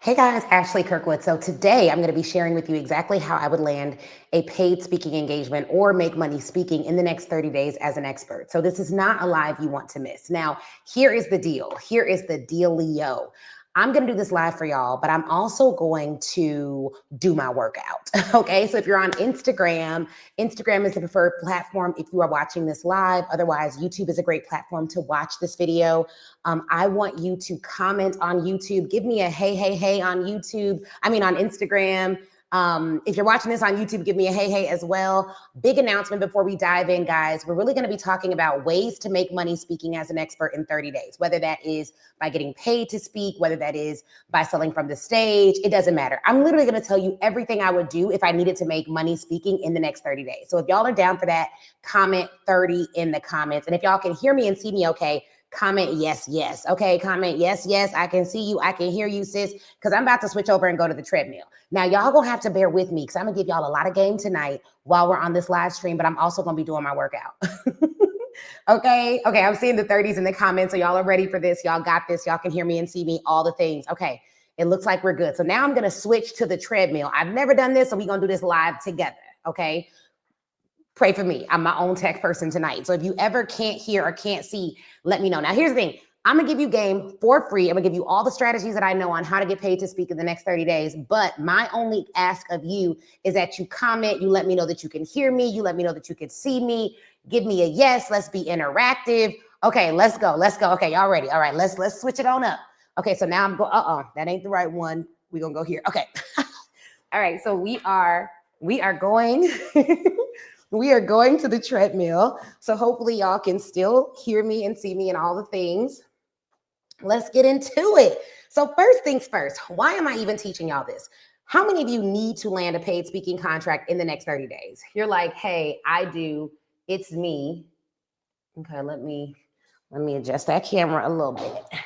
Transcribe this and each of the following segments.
Hey guys, Ashley Kirkwood. So today I'm going to be sharing with you exactly how I would land a paid speaking engagement or make money speaking in the next 30 days as an expert. So this is not a live you want to miss. Now, here is the deal. Here is the dealio. I'm going to do this live for y'all, but I'm also going to do my workout. Okay. So if you're on Instagram, Instagram is the preferred platform if you are watching this live. Otherwise, YouTube is a great platform to watch this video. I want you to comment on YouTube. Give me a hey, hey, hey on YouTube. On Instagram. If you're watching this on YouTube, give me a hey, hey as well. Big announcement before we dive in, guys. We're really going to be talking about ways to make money speaking as an expert in 30 days, whether that is by getting paid to speak, whether that is by selling from the stage. It doesn't matter. I'm literally going to tell you everything I would do if I needed to make money speaking in the next 30 days. So if y'all are down for that, comment 30 in the comments. And if y'all can hear me and see me okay, comment yes, yes. Okay, comment yes, yes. I can see you. I can hear you, sis, because I'm about to switch over and go to the treadmill. Now, y'all gonna have to bear with me because I'm gonna give y'all a lot of game tonight while we're on this live stream, but I'm also gonna be doing my workout. Okay, I'm seeing the 30s in the comments, so y'all are ready for this. Y'all got this. Y'all can hear me and see me, all the things. Okay, it looks like we're good. So now I'm gonna switch to the treadmill. I've never done this, so we're gonna do this live together, okay? Pray for me. I'm my own tech person tonight. So if you ever can't hear or can't see, let me know. Now, here's the thing. I'm going to give you game for free. I'm going to give you all the strategies that I know on how to get paid to speak in the next 30 days. But my only ask of you is that you comment. You let me know that you can hear me. You let me know that you can see me. Give me a yes. Let's be interactive. Okay, let's go. Let's go. Okay, y'all ready? All right, let's switch it on up. Okay, so now I'm going, that ain't the right one. We're going to go here. Okay. All right, so we are going... We are going to the treadmill. So hopefully y'all can still hear me and see me and all the things. Let's get into it. So first things first, why am I even teaching y'all this? How many of you need to land a paid speaking contract in the next 30 days? You're like, hey, I do. It's me. Okay, let me adjust that camera a little bit.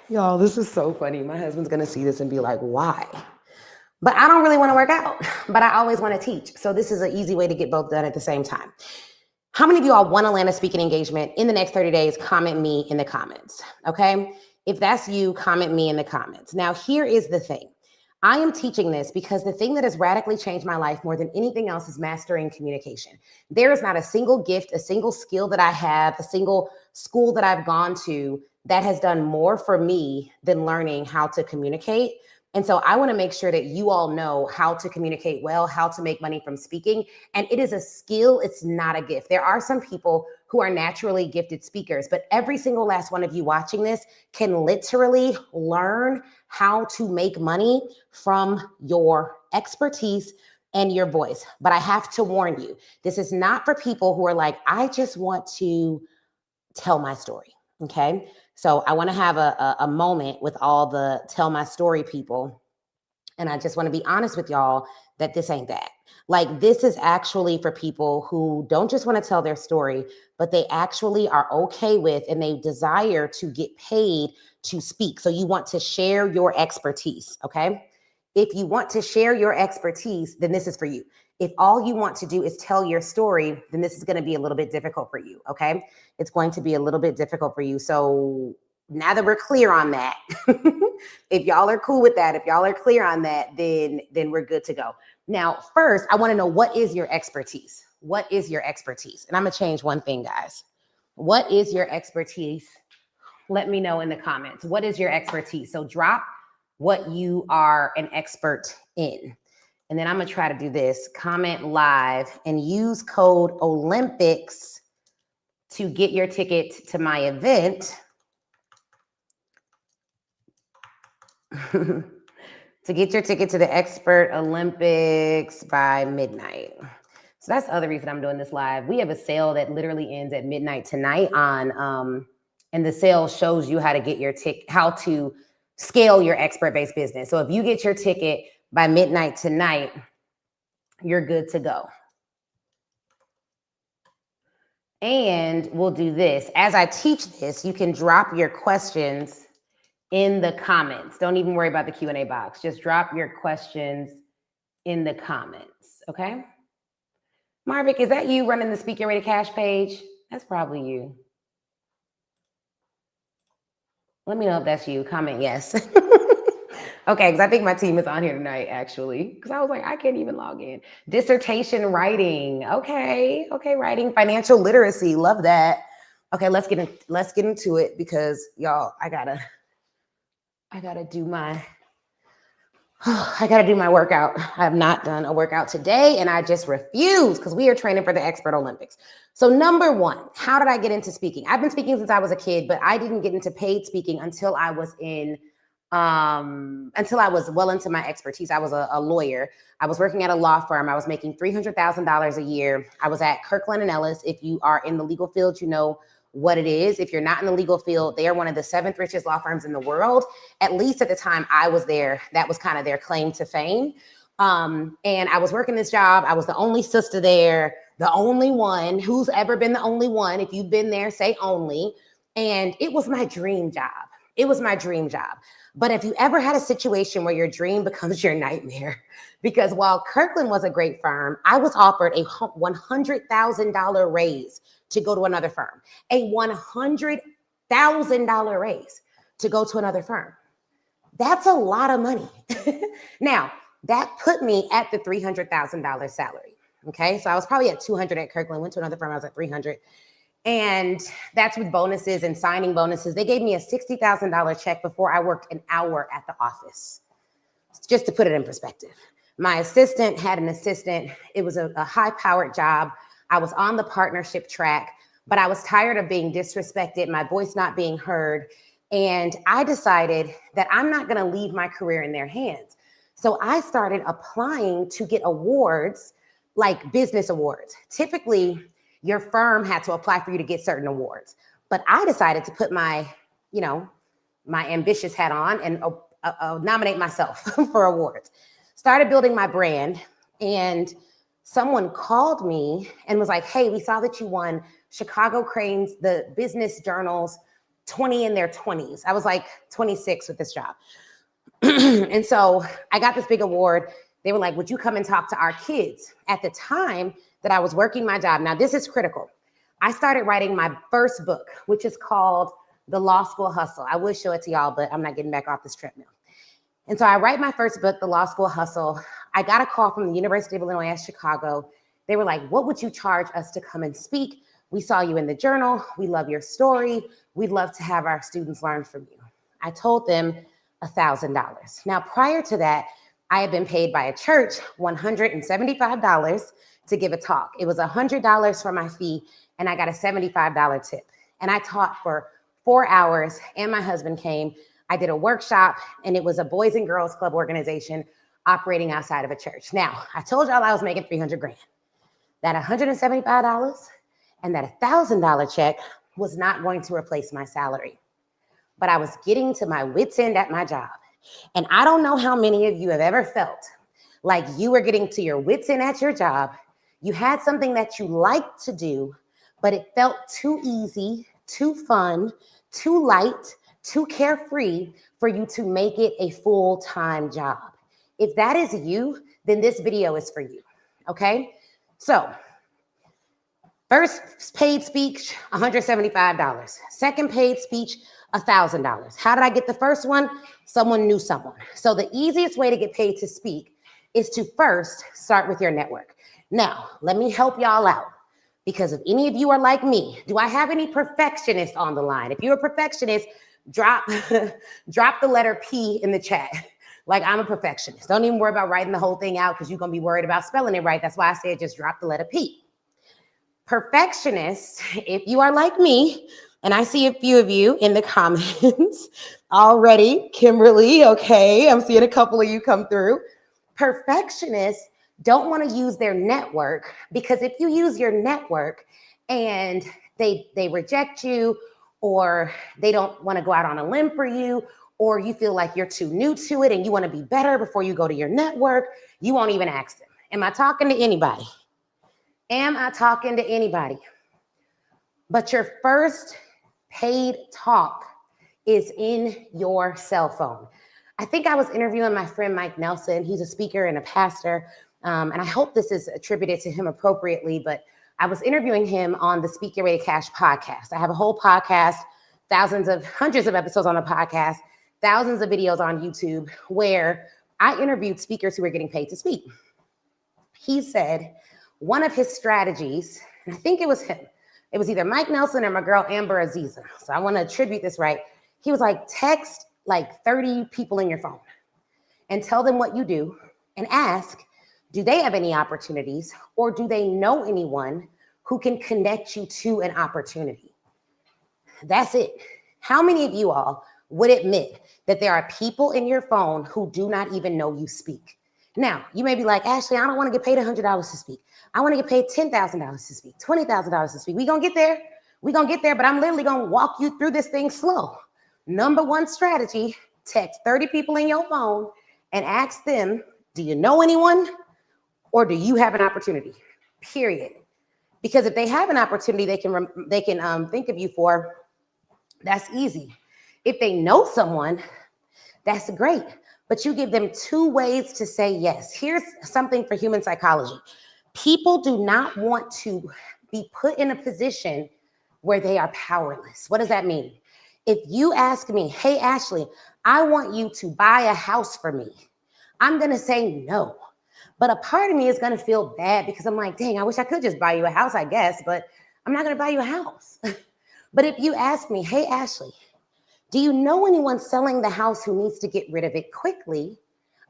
Y'all, this is so funny. My husband's going to see this and be like, why? But I don't really want to work out, but I always want to teach. So this is an easy way to get both done at the same time. How many of you all want to land a speaking engagement in the next 30 days? Comment me in the comments, okay? If that's you, comment me in the comments. Now, here is the thing. I am teaching this because the thing that has radically changed my life more than anything else is mastering communication. There is not a single gift, a single skill that I have, a single school that I've gone to that has done more for me than learning how to communicate. And so I want to make sure that you all know how to communicate well, how to make money from speaking. And it is a skill. It's not a gift. There are some people who are naturally gifted speakers, but every single last one of you watching this can literally learn how to make money from your expertise and your voice. But I have to warn you, this is not for people who are like, I just want to tell my story. Okay. So I want to have a moment with all the tell my story people. And I just want to be honest with y'all that this ain't that. Like, this is actually for people who don't just want to tell their story, but they actually are okay with and they desire to get paid to speak. So you want to share your expertise. Okay. If you want to share your expertise, then this is for you. If all you want to do is tell your story, then this is going to be a little bit difficult for you. Okay. It's going to be a little bit difficult for you. So now that we're clear on that, if y'all are cool with that, if y'all are clear on that, then we're good to go. Now, first, I want to know, what is your expertise? What is your expertise? And I'm going to change one thing, guys. What is your expertise? Let me know in the comments. What is your expertise? So drop what you are an expert in. And then I'm going to try to do this. Comment live and use code Olympics to get your ticket to my event. To get your ticket to the Expert Olympics by midnight. So that's the other reason I'm doing this live. We have a sale that literally ends at midnight tonight on, and the sale shows you how to get your ticket, how to scale your expert-based business. So if you get your ticket by midnight tonight, you're good to go. And we'll do this. As I teach this, you can drop your questions in the comments. Don't even worry about the Q&A box. Just drop your questions in the comments, okay? Marvick, is that you running the Speak Your Way to Cash page? That's probably you. Let me know if that's you. Comment yes. Okay, because I think my team is on here tonight, actually. Because I was like, I can't even log in. Dissertation writing. Okay, writing. Financial literacy. Love that. Okay, let's get into it because y'all, I gotta do my I gotta do my workout. I have not done a workout today, and I just refuse because we are training for the Expert Olympics. So, number one, how did I get into speaking? I've been speaking since I was a kid, but I didn't get into paid speaking until I was until I was well into my expertise. I was a lawyer. I was working at a law firm. I was making $300,000 a year. I was at Kirkland and Ellis. If you are in the legal field, you know what it is. If you're not in the legal field, they are one of the seventh richest law firms in the world. At least at the time I was there, that was kind of their claim to fame. And I was working this job. I was the only sister there, the only one. Who's ever been the only one? If you've been there, say only. And it was my dream job. It was my dream job. But if you ever had a situation where your dream becomes your nightmare, because while Kirkland was a great firm, I was offered a $100,000 raise to go to another firm, a $100,000 raise to go to another firm. That's a lot of money. Now, that put me at the $300,000 salary. Okay, so I was probably at 200 at Kirkland, went to another firm, I was at 300. And that's with bonuses and signing bonuses. They gave me a $60,000 check before I worked an hour at the office, just to put it in perspective. My assistant had an assistant. It was a high-powered job. I was on the partnership track, but I was tired of being disrespected, my voice not being heard. And I decided that I'm not going to leave my career in their hands. So I started applying to get awards, like business awards. Typically, your firm had to apply for you to get certain awards. But I decided to put my ambitious hat on and nominate myself for awards. Started building my brand, and someone called me and was like, hey, we saw that you won Chicago Crane's, the business journal's 20 in their 20s. I was like 26 with this job. And so I got this big award. They were like, would you come and talk to our kids? At the time that I was working my job, now this is critical. I started writing my first book, which is called The Law School Hustle. I would show it to y'all, but I'm not getting back off this treadmill. And so I write my first book, The Law School Hustle. I got a call from the University of Illinois at Chicago. They were like, what would you charge us to come and speak? We saw you in the journal. We love your story. We'd love to have our students learn from you. I told them $1,000. Now, prior to that, I had been paid by a church $175 to give a talk. It was $100 for my fee, and I got a $75 tip. And I taught for 4 hours, and my husband came. I did a workshop, and it was a Boys and Girls Club organization operating outside of a church. Now, I told y'all I was making 300 grand. That $175 and that $1,000 check was not going to replace my salary. But I was getting to my wit's end at my job. And I don't know how many of you have ever felt like you were getting to your wit's end at your job. You had something that you liked to do, but it felt too easy, too fun, too light, too carefree for you to make it a full-time job. If that is you, then this video is for you, okay? So, first paid speech, $175. Second paid speech, $1,000. How did I get the first one? Someone knew someone. So the easiest way to get paid to speak is to first start with your network. Now, let me help y'all out, because if any of you are like me, do I have any perfectionists on the line? If you're a perfectionist, drop the letter P in the chat. Like, I'm a perfectionist. Don't even worry about writing the whole thing out because you're going to be worried about spelling it right. That's why I said just drop the letter P. Perfectionists, if you are like me, and I see a few of you in the comments already, Kimberly, okay, I'm seeing a couple of you come through. Perfectionists don't want to use their network, because if you use your network and they reject you, or they don't want to go out on a limb for you, or you feel like you're too new to it and you want to be better before you go to your network, you won't even ask them. Am I talking to anybody? Am I talking to anybody? But your first paid talk is in your cell phone. I think I was interviewing my friend Mike Nelson. He's a speaker and a pastor. And I hope this is attributed to him appropriately, but I was interviewing him on the Speak Your Way to Cash podcast. I have a whole podcast hundreds of episodes on the podcast, thousands of videos on YouTube where I interviewed speakers who were getting paid to speak. He said one of his strategies, and I think it was him, it was either Mike Nelson or my girl Amber Aziza, so I want to attribute this right. He was like, text like 30 people in your phone and tell them what you do and ask, do they have any opportunities or do they know anyone who can connect you to an opportunity? That's it. How many of you all would admit that there are people in your phone who do not even know you speak? Now, you may be like, Ashley, I don't want to get paid $100 to speak. I want to get paid $10,000 to speak, $20,000 to speak. We're going to get there. We're going to get there, but I'm literally going to walk you through this thing slow. Number one strategy, text 30 people in your phone and ask them, do you know anyone or do you have an opportunity? Period. Because if they have an opportunity they can think of you for, that's easy. If they know someone, that's great. But you give them 2 ways to say yes. Here's something for human psychology. People do not want to be put in a position where they are powerless. What does that mean? If you ask me, hey, Ashley, I want you to buy a house for me, I'm going to say no. But a part of me is going to feel bad because I'm like, dang, I wish I could just buy you a house, I guess, but I'm not going to buy you a house. But if you ask me, hey, Ashley, do you know anyone selling the house who needs to get rid of it quickly?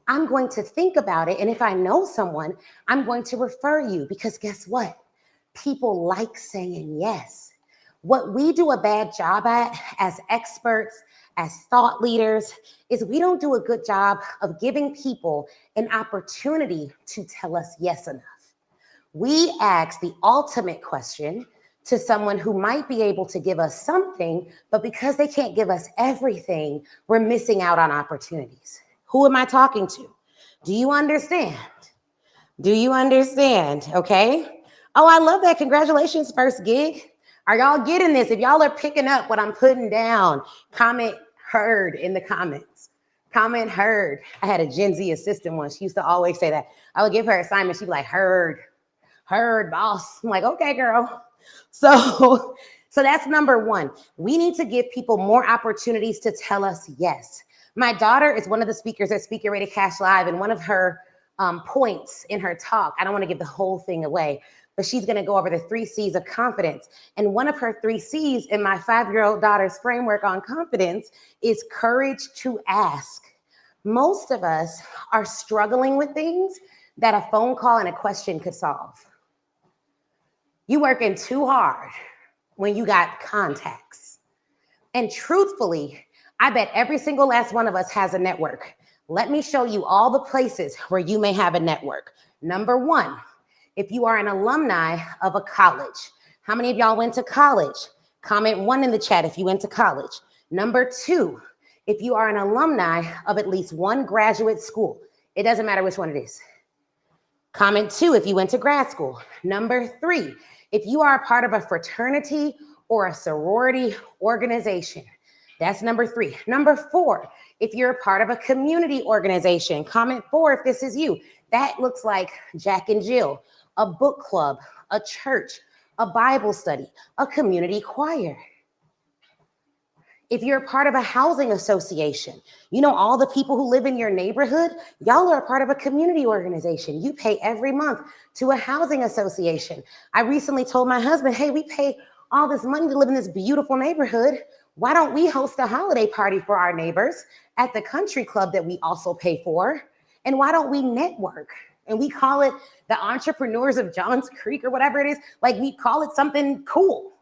I'm going to think about it. And if I know someone, I'm going to refer you because guess what? People like saying yes. What we do a bad job at as experts, as thought leaders, is we don't do a good job of giving people an opportunity to tell us yes enough. We ask the ultimate question to someone who might be able to give us something, but because they can't give us everything, we're missing out on opportunities. Who am I talking to? Do you understand? Do you understand? Okay. Oh, I love that. Congratulations, first gig. Are y'all getting this? If y'all are picking up what I'm putting down, comment heard in the comments. Comment heard. I had a Gen Z assistant once. She used to always say that. I would give her assignments. She'd be like, heard, boss. I'm like, okay, girl. So that's number one. We need to give people more opportunities to tell us yes. My daughter is one of the speakers at Speaker Ready Cash Live, and one of her points in her talk, I don't want to give the whole thing away, but she's going to go over the 3 C's of confidence. And one of her 3 C's in my 5-year-old daughter's framework on confidence is courage to ask. Most of us are struggling with things that a phone call and a question could solve. You working too hard when you got contacts. And truthfully, I bet every single last one of us has a network. Let me show you all the places where you may have a network. Number 1, if you are an alumni of a college. How many of y'all went to college? Comment 1 in the chat if you went to college. Number 2, if you are an alumni of at least one graduate school. It doesn't matter which one it is. Comment 2 if you went to grad school. Number 3, if you are a part of a fraternity or a sorority organization. That's number 3. Number 4, if you're a part of a community organization. Comment 4 if this is you. That looks like Jack and Jill, a book club, a church, a Bible study, a community choir. If you're a part of a housing association, you know all the people who live in your neighborhood, y'all are a part of a community organization. You pay every month to a housing association. I recently told my husband, hey, we pay all this money to live in this beautiful neighborhood. Why don't we host a holiday party for our neighbors at the country club that we also pay for? And why don't we network? And we call it the Entrepreneurs of Johns Creek or whatever it is. Like, we call it something cool.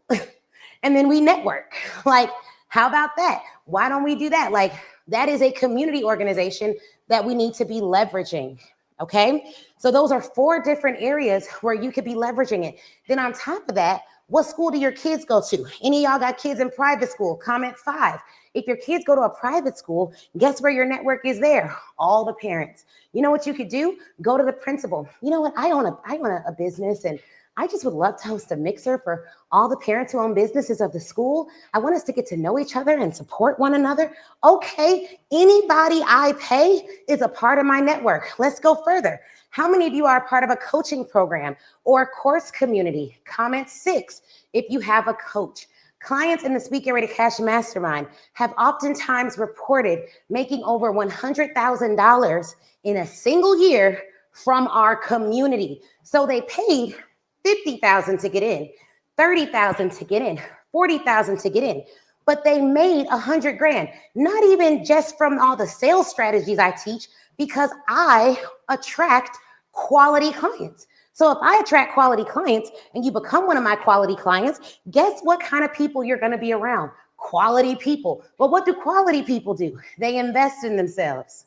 And then we network. Like, how about that? Why don't we do that? Like, that is a community organization that we need to be leveraging. Okay. So those are 4 different areas where you could be leveraging it. Then on top of that, what school do your kids go to? Any of y'all got kids in private school? Comment 5. If your kids go to a private school, guess where your network is there? All the parents. You know what you could do? Go to the principal. You know what? I own a business, and I just would love to host a mixer for all the parents who own businesses of the school. I want us to get to know each other and support one another. Okay, anybody I pay is a part of my network. Let's go further. How many of you are a part of a coaching program or a course community? Comment 6 if you have a coach. Clients in the Speak Get Ready Cash Mastermind have oftentimes reported making over $100,000 in a single year from our community. So they paid $50,000 to get in, $30,000 to get in, $40,000 to get in, but they made $100,000. Not even just from all the sales strategies I teach, because I attract quality clients. So if I attract quality clients and you become one of my quality clients, guess what kind of people you're going to be around? Quality people. Well, what do quality people do? They invest in themselves.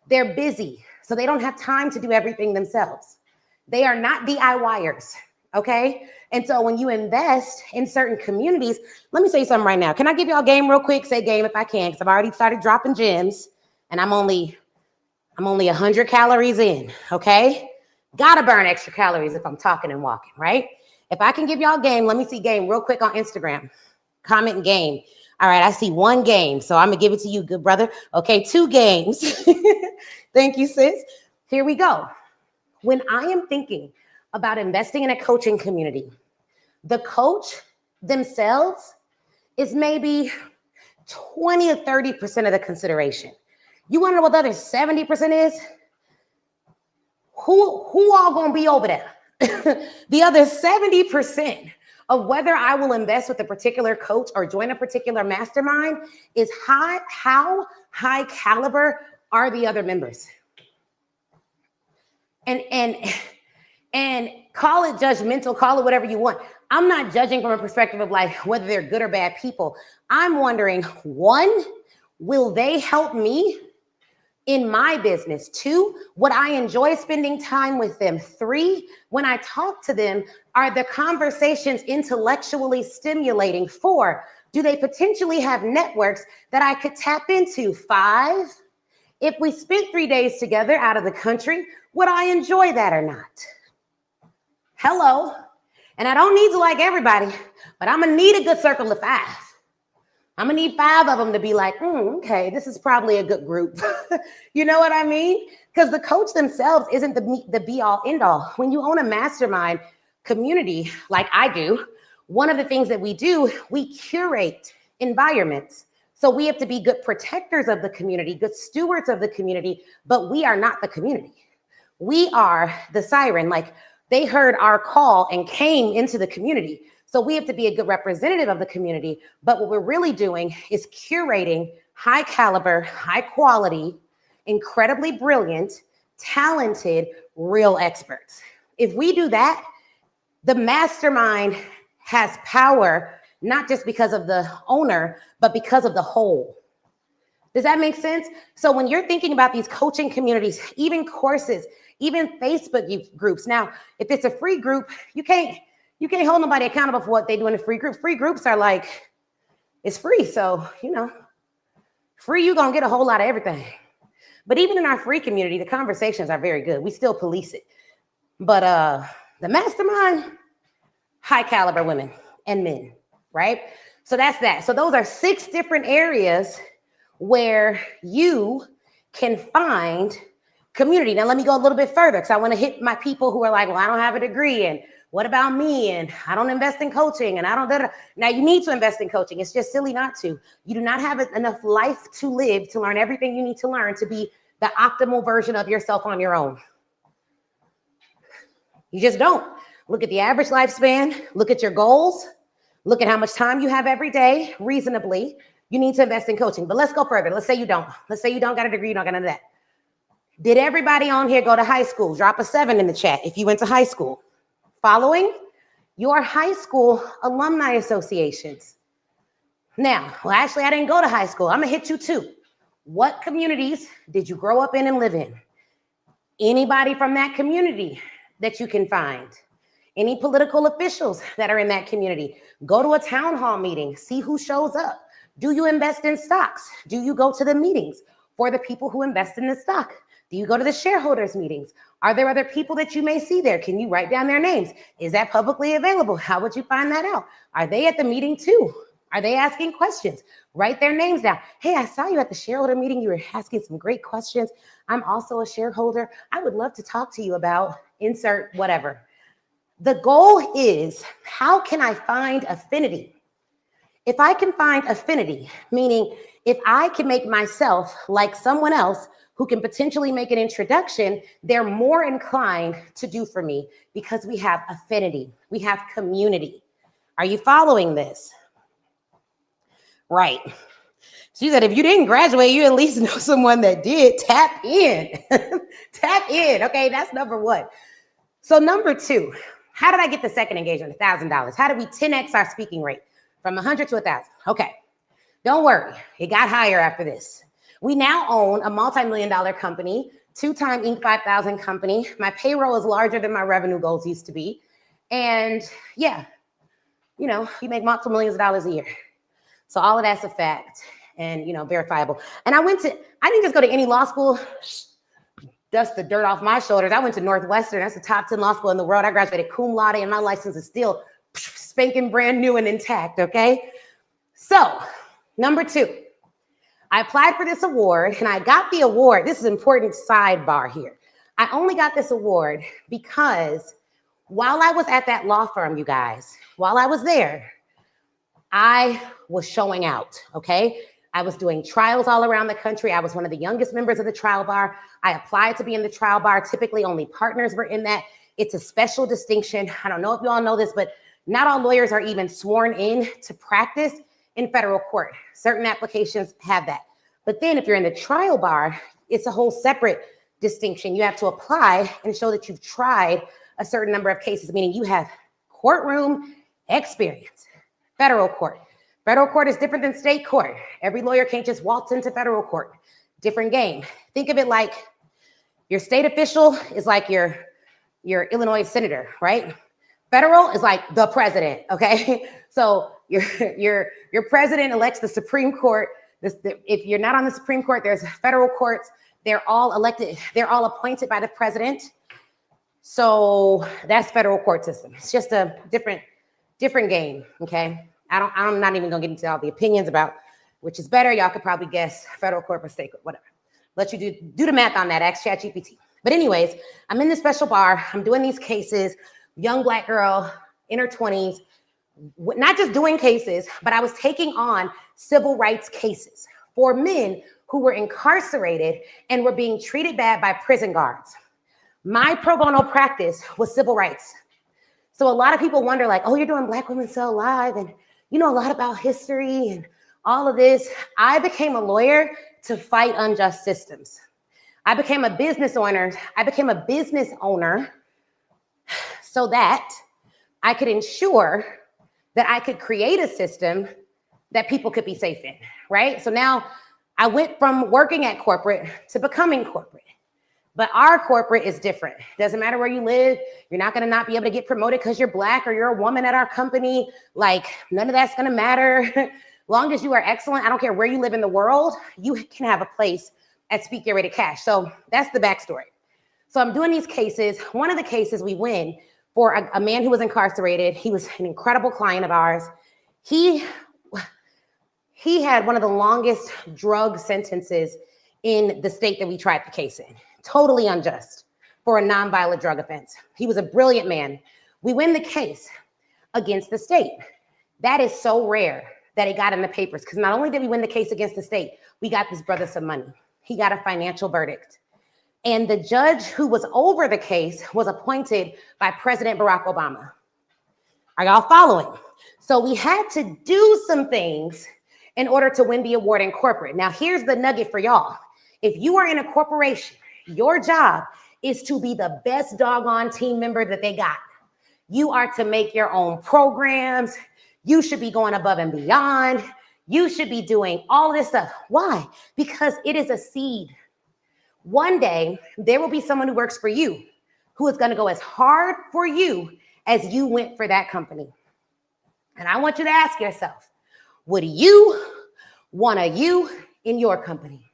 They're busy, so they don't have time to do everything themselves. They are not DIYers, okay? And so when you invest in certain communities, let me say something right now. Can I give y'all a game real quick? Say game if I can, because I've already started dropping gems, and I'm only 100 calories in, okay? Gotta burn extra calories if I'm talking and walking, right? If I can give y'all a game, let me see game real quick on Instagram. Comment game. All right, I see one game, so I'm gonna give it to you, good brother. Okay, 2 games. Thank you, sis. Here we go. When I am thinking about investing in a coaching community, the coach themselves is maybe 20 to 30% of the consideration. You wanna know what the other 70% is? Who all gonna be over there? The other 70% of whether I will invest with a particular coach or join a particular mastermind is how high caliber are the other members. And call it judgmental, call it whatever you want. I'm not judging from a perspective of like whether they're good or bad people. I'm wondering, 1, will they help me in my business? 2, would I enjoy spending time with them? 3, when I talk to them, are the conversations intellectually stimulating? 4, do they potentially have networks that I could tap into? 5, if we spent 3 days together out of the country, would I enjoy that or not? Hello. And I don't need to like everybody, but I'm gonna need a good circle of 5. I'm gonna need 5 of them to be like, okay, this is probably a good group. You know what I mean? Because the coach themselves isn't the be all end all. When you own a mastermind community like I do, one of the things that we do, we curate environments. So we have to be good protectors of the community, good stewards of the community, but we are not the community. We are the siren. Like, they heard our call and came into the community. So we have to be a good representative of the community. But what we're really doing is curating high caliber, high quality, incredibly brilliant, talented, real experts. If we do that, the mastermind has power, not just because of the owner, but because of the whole. Does that make sense? So when you're thinking about these coaching communities, even courses, even Facebook groups. Now, if it's a free group, you can't hold nobody accountable for what they do in a free group. Free groups are like, it's free. So, free, you're going to get a whole lot of everything. But even in our free community, the conversations are very good. We still police it. But the mastermind, high caliber women and men, right? So that's that. So those are 6 different areas where you can find community. Now, let me go a little bit further because I want to hit my people who are like, well, I don't have a degree. And what about me? And I don't invest in coaching. And I don't. Now, you need to invest in coaching. It's just silly not to. You do not have enough life to live to learn everything you need to learn to be the optimal version of yourself on your own. You just don't. Look at the average lifespan. Look at your goals. Look at how much time you have every day, reasonably. You need to invest in coaching. But let's go further. Let's say you don't. Let's say you don't got a degree. You don't got none of that. Did everybody on here go to high school? Drop a 7 in the chat if you went to high school. Following your high school alumni associations. Now, well, actually, I didn't go to high school. I'm going to hit you too. What communities did you grow up in and live in? Anybody from that community that you can find? Any political officials that are in that community? Go to a town hall meeting. See who shows up. Do you invest in stocks? Do you go to the meetings for the people who invest in the stock? Do you go to the shareholders meetings? Are there other people that you may see there? Can you write down their names? Is that publicly available? How would you find that out? Are they at the meeting too? Are they asking questions? Write their names down. Hey, I saw you at the shareholder meeting. You were asking some great questions. I'm also a shareholder. I would love to talk to you about insert whatever. The goal is, how can I find affinity If I can find affinity, meaning if I can make myself like someone else who can potentially make an introduction, they're more inclined to do for me because we have affinity, we have community. Are you following this? Right. She said, if you didn't graduate, you at least know someone that did. Tap in. Tap in. Okay, that's number one. So number two, how did I get the second engagement, $1,000? How did we 10x our speaking rate from 100 to 1,000? Okay, don't worry. It got higher after this. We now own a multi-million-dollar company, two-time Inc. 5000 company. My payroll is larger than my revenue goals used to be. And yeah, you know, you make multiple millions of dollars a year. So all of that's a fact and, you know, verifiable. And I didn't just go to any law school, dust the dirt off my shoulders. I went to Northwestern. That's the top 10 law school in the world. I graduated cum laude and my license is still spanking brand new and intact, okay? So, number two, I applied for this award and I got the award. This is an important sidebar here. I only got this award because while I was at that law firm, you guys, while I was there, I was showing out, okay? I was doing trials all around the country. I was one of the youngest members of the trial bar. I applied to be in the trial bar. Typically, only partners were in that. It's a special distinction. I don't know if you all know this, but not all lawyers are even sworn in to practice in federal court. Certain applications have that. But then if you're in the trial bar, it's a whole separate distinction. You have to apply and show that you've tried a certain number of cases, meaning you have courtroom experience. Federal court. Federal court is different than state court. Every lawyer can't just waltz into federal court. Different game. Think of it like your state official is like your Illinois senator, right? Federal is like the president, okay? So your president elects the Supreme Court. If you're not on the Supreme Court, there's federal courts. They're all elected. They're all appointed by the president. So that's federal court system. It's just a different game, okay? I'm not even gonna get into all the opinions about which is better. Y'all could probably guess federal court or state court, whatever. Let you do the math on that, ask ChatGPT. But anyways, I'm in this special bar. I'm doing these cases, young Black girl, in her 20s, not just doing cases, but I was taking on civil rights cases for men who were incarcerated and were being treated bad by prison guards. My pro bono practice was civil rights. So a lot of people wonder like, oh, you're doing Black Women Sell Live and you know a lot about history and all of this. I became a lawyer to fight unjust systems. I became a business owner. So that I could ensure that I could create a system that people could be safe in, right? So now I went from working at corporate to becoming corporate. But our corporate is different. Doesn't matter where you live. You're not gonna not be able to get promoted because you're Black or you're a woman at our company. Like none of that's gonna matter. Long as you are excellent, I don't care where you live in the world, you can have a place at Speak Get Ready Cash. So that's the backstory. So I'm doing these cases. One of the cases we win for a man who was incarcerated. He was an incredible client of ours. He had one of the longest drug sentences in the state that we tried the case in. Totally unjust for a nonviolent drug offense. He was a brilliant man. We win the case against the state. That is so rare that it got in the papers because not only did we win the case against the state, we got this brother some money. He got a financial verdict. And the judge who was over the case was appointed by President Barack Obama. Are y'all following? So we had to do some things in order to win the award in corporate. Now here's the nugget for y'all. If you are in a corporation, your job is to be the best doggone team member that they got. You are to make your own programs. You should be going above and beyond. You should be doing all this stuff. Why? Because it is a seed. One day, there will be someone who works for you who is going to go as hard for you as you went for that company. And I want you to ask yourself, would you want a you in your company?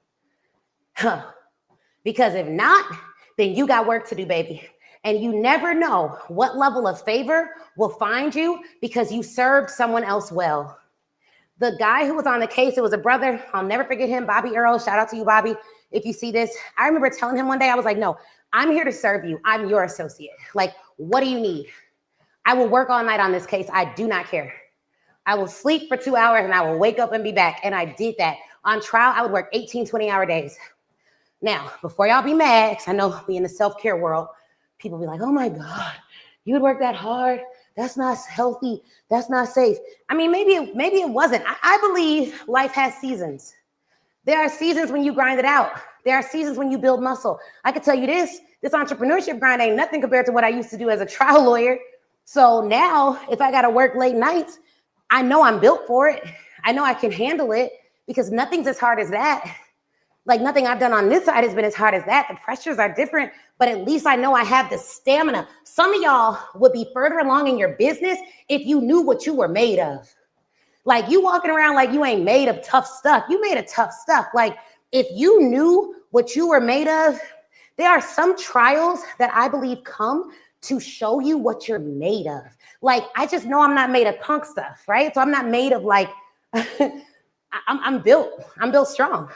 Because if not, then you got work to do, baby. And you never know what level of favor will find you because you served someone else well. The guy who was on the case, it was a brother. I'll never forget him, Bobby Earl. Shout out to you, Bobby, if you see this. I remember telling him one day, I was like, no, I'm here to serve you. I'm your associate. Like, what do you need? I will work all night on this case. I do not care. I will sleep for 2 hours and I will wake up and be back. And I did that. On trial, I would work 18, 20-hour days. Now, before y'all be mad, because I know we in the self-care world, people be like, oh my God, you would work that hard? That's not healthy. That's not safe. I mean, maybe it wasn't. I believe life has seasons. There are seasons when you grind it out. There are seasons when you build muscle. I can tell you this entrepreneurship grind ain't nothing compared to what I used to do as a trial lawyer. So now if I got to work late nights, I know I'm built for it. I know I can handle it because nothing's as hard as that. Like nothing I've done on this side has been as hard as that. The pressures are different, but at least I know I have the stamina. Some of y'all would be further along in your business if you knew what you were made of. Like you walking around like you ain't made of tough stuff. You made of tough stuff. Like if you knew what you were made of, there are some trials that I believe come to show you what you're made of. Like, I just know I'm not made of punk stuff, right? So I'm not made of like, I'm built strong.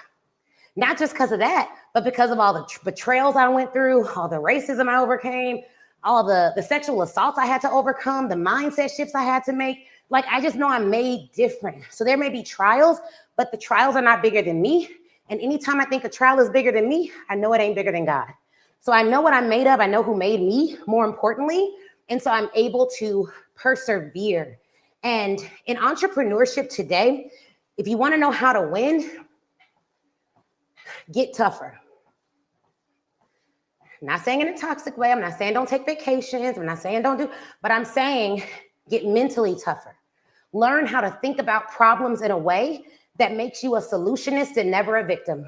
Not just because of that, but because of all the betrayals I went through, all the racism I overcame, all the sexual assaults I had to overcome, the mindset shifts I had to make. Like, I just know I'm made different. So there may be trials, but the trials are not bigger than me. And anytime I think a trial is bigger than me, I know it ain't bigger than God. So I know what I'm made of. I know who made me, more importantly. And so I'm able to persevere. And in entrepreneurship today, if you want to know how to win, get tougher. I'm not saying in a toxic way. I'm not saying don't take vacations. I'm not saying don't do, but I'm saying get mentally tougher. Learn how to think about problems in a way that makes you a solutionist and never a victim.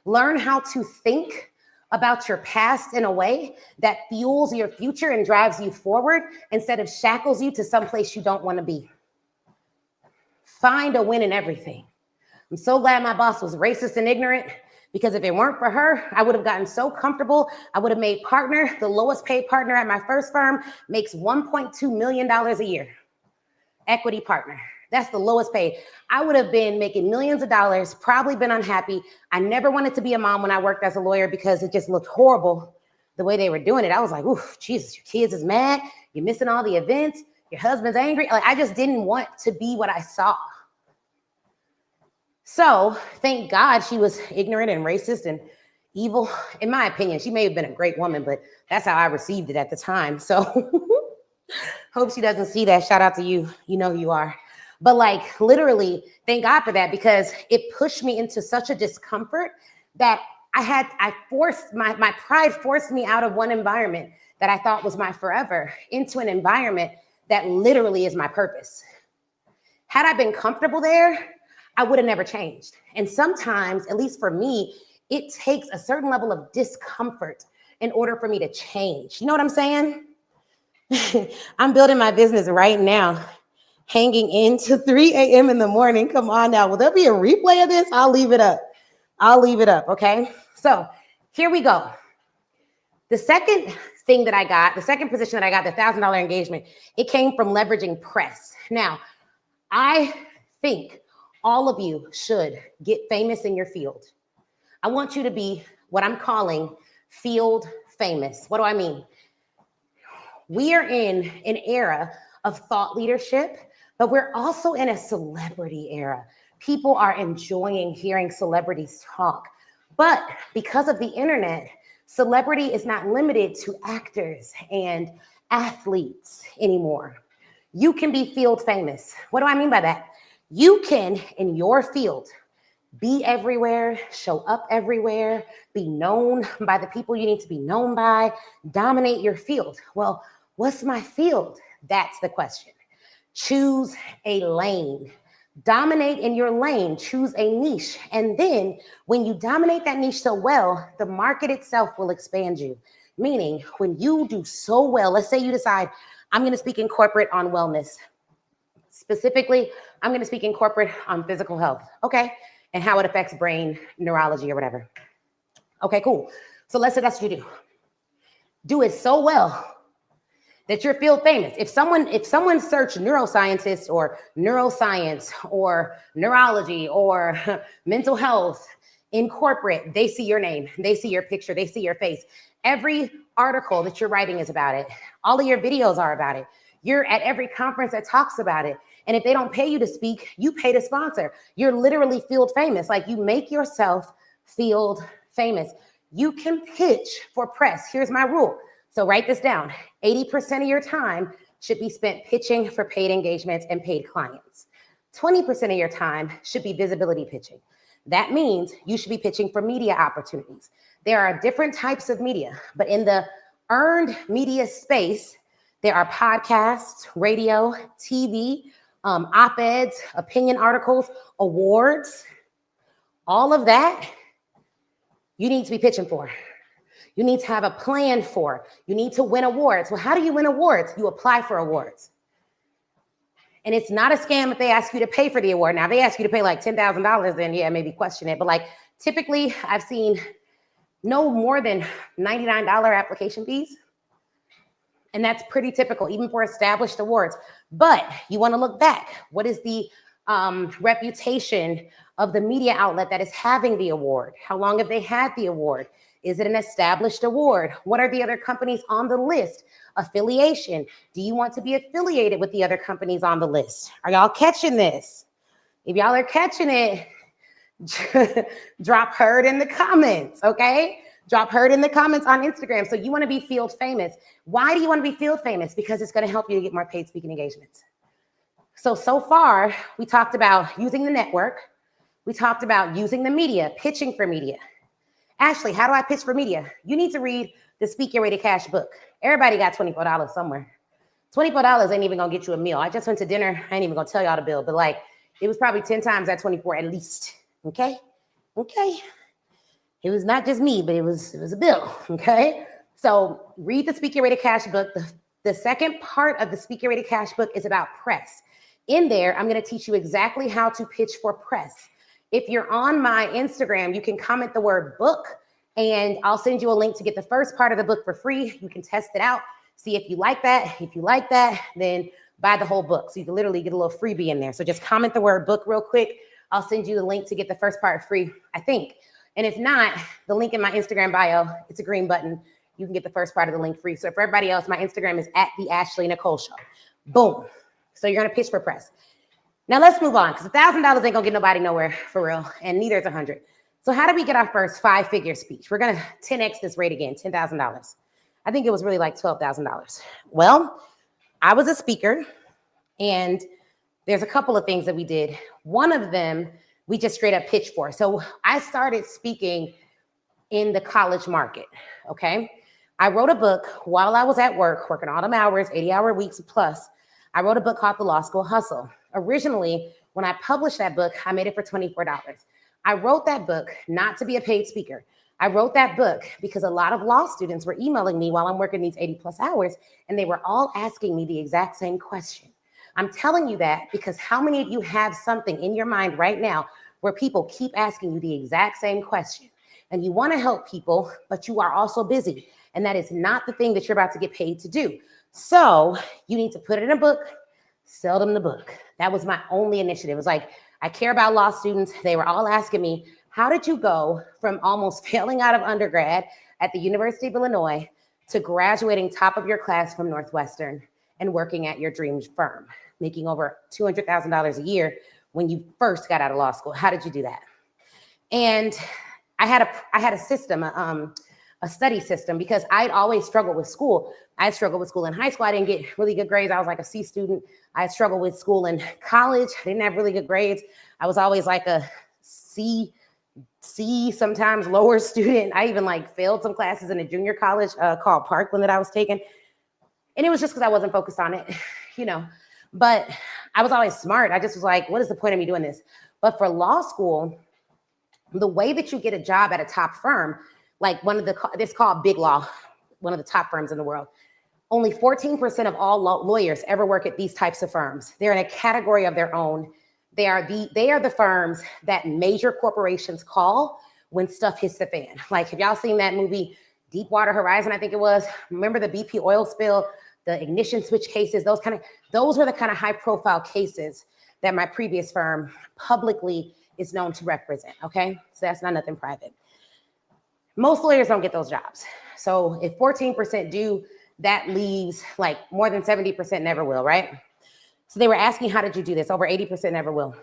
Learn how to think about your past in a way that fuels your future and drives you forward instead of shackles you to someplace you don't want to be. Find a win in everything. I'm so glad my boss was racist and ignorant, because if it weren't for her, I would have gotten so comfortable. I would have made partner. The lowest paid partner at my first firm makes $1.2 million a year. Equity partner. That's the lowest paid. I would have been making millions of dollars, probably been unhappy. I never wanted to be a mom when I worked as a lawyer because it just looked horrible the way they were doing it. I was like, ooh, Jesus, your kids is mad. You're missing all the events. Your husband's angry. Like, I just didn't want to be what I saw. So thank God she was ignorant and racist and evil. In my opinion, she may have been a great woman, but that's how I received it at the time. So hope she doesn't see that. Shout out to you. You know who you are. But like literally, thank God for that, because it pushed me into such a discomfort that my pride forced me out of one environment that I thought was my forever into an environment that literally is my purpose. Had I been comfortable there, I would have never changed. And sometimes, at least for me, it takes a certain level of discomfort in order for me to change. You know what I'm saying? I'm building my business right now, hanging into 3 a.m. in the morning. Come on now. Will there be a replay of this? I'll leave it up. Okay. So here we go. The second thing that I got, the second position that I got, the $1,000 engagement, it came from leveraging press. Now, I think all of you should get famous in your field. I want you to be what I'm calling field famous. What do I mean? We are in an era of thought leadership, but we're also in a celebrity era. People are enjoying hearing celebrities talk. But because of the internet, celebrity is not limited to actors and athletes anymore. You can be field famous. What do I mean by that? You can, in your field, be everywhere, show up everywhere, be known by the people you need to be known by, dominate your field. Well, what's my field? That's the question. Choose a lane. Dominate in your lane, choose a niche. And then when you dominate that niche so well, the market itself will expand you. Meaning when you do so well, let's say you decide, I'm going to speak in corporate on wellness. Specifically, I'm going to speak in corporate on physical health. Okay. And how it affects brain neurology or whatever. Okay, cool. So let's say that's what you do. Do it so well that you're field famous. If someone searched neuroscientist or neuroscience or neurology or mental health in corporate, they see your name, they see your picture, they see your face. Every article that you're writing is about it. All of your videos are about it. You're at every conference that talks about it. And if they don't pay you to speak, you pay to sponsor. You're literally field famous. Like, you make yourself field famous. You can pitch for press. Here's my rule. So write this down. 80% of your time should be spent pitching for paid engagements and paid clients. 20% of your time should be visibility pitching. That means you should be pitching for media opportunities. There are different types of media, but in the earned media space, there are podcasts, radio, TV, op-eds, opinion articles, awards, all of that you need to be pitching for. You need to have a plan for. You need to win awards. Well, how do you win awards? You apply for awards. And it's not a scam if they ask you to pay for the award. Now, if they ask you to pay like $10,000, then yeah, maybe question it. But like, typically, I've seen no more than $99 application fees. And that's pretty typical, even for established awards. But you want to look back. What is the reputation of the media outlet that is having the award? How long have they had the award? Is it an established award? What are the other companies on the list? Affiliation. Do you want to be affiliated with the other companies on the list? Are y'all catching this? If y'all are catching it, drop heard in the comments, okay? Drop heard in the comments on Instagram. So you want to be field famous. Why do you want to be field famous? Because it's going to help you to get more paid speaking engagements. So far, we talked about using the network. We talked about using the media, pitching for media. Ashley, how do I pitch for media? You need to read the Speak Your Way to Cash book. Everybody got $24 somewhere. $24 ain't even gonna get you a meal. I just went to dinner. I ain't even gonna tell y'all the bill, but like, it was probably 10 times that 24 at least. Okay. It was not just me, but it was a bill. Okay. So read the Speak Your Way to Cash book. The second part of the Speak Your Way to Cash book is about press. In there, I'm gonna teach you exactly how to pitch for press. If you're on my Instagram, you can comment the word book, and I'll send you a link to get the first part of the book for free. You can test it out, see if you like that. If you like that, then buy the whole book. So you can literally get a little freebie in there. So just comment the word book real quick. I'll send you the link to get the first part free, I think. And if not, the link in my Instagram bio, it's a green button. You can get the first part of the link free. So for everybody else, my Instagram is @theAshleyNicoleShow. Boom. So you're gonna pitch for press. Now let's move on, because $1,000 ain't gonna get nobody nowhere for real, and neither is 100. So how do we get our first 5-figure speech? We're gonna 10x this rate again, $10,000. I think it was really like $12,000. Well, I was a speaker, and there's a couple of things that we did. One of them, we just straight up pitched for. So I started speaking in the college market, okay? I wrote a book while I was at work, working all them hours, 80-hour weeks plus. I wrote a book called The Law School Hustle. Originally, when I published that book, I made it for $24. I wrote that book not to be a paid speaker. I wrote that book because a lot of law students were emailing me while I'm working these 80+ hours, and they were all asking me the exact same question. I'm telling you that because how many of you have something in your mind right now where people keep asking you the exact same question? And you want to help people, but you are also busy. And that is not the thing that you're about to get paid to do. So you need to put it in a book, sell them the book. That was my only initiative. It was like, I care about law students. They were all asking me, how did you go from almost failing out of undergrad at the University of Illinois to graduating top of your class from Northwestern and working at your dream firm, making over $200,000 a year when you first got out of law school? How did you do that? And I had a system, a study system, because I'd always struggled with school. I struggled with school in high school. I didn't get really good grades. I was like a C student. I struggled with school in college. I didn't have really good grades. I was always like a C, sometimes lower student. I even like failed some classes in a junior college called Parkland that I was taking. And it was just because I wasn't focused on it, you know. But I was always smart. I just was like, what is the point of me doing this? But for law school, the way that you get a job at a top firm, like it's called Big Law, one of the top firms in the world. Only 14% of all lawyers ever work at these types of firms. They're in a category of their own. They are the firms that major corporations call when stuff hits the fan. Like, have y'all seen that movie Deepwater Horizon? I think it was. Remember the BP oil spill, the ignition switch cases? Those were the kind of high profile cases that my previous firm publicly is known to represent. Okay, so that's not nothing private. Most lawyers don't get those jobs. So if 14% do, that leaves like more than 70% never will, right? So they were asking, how did you do this? Over 80% never will.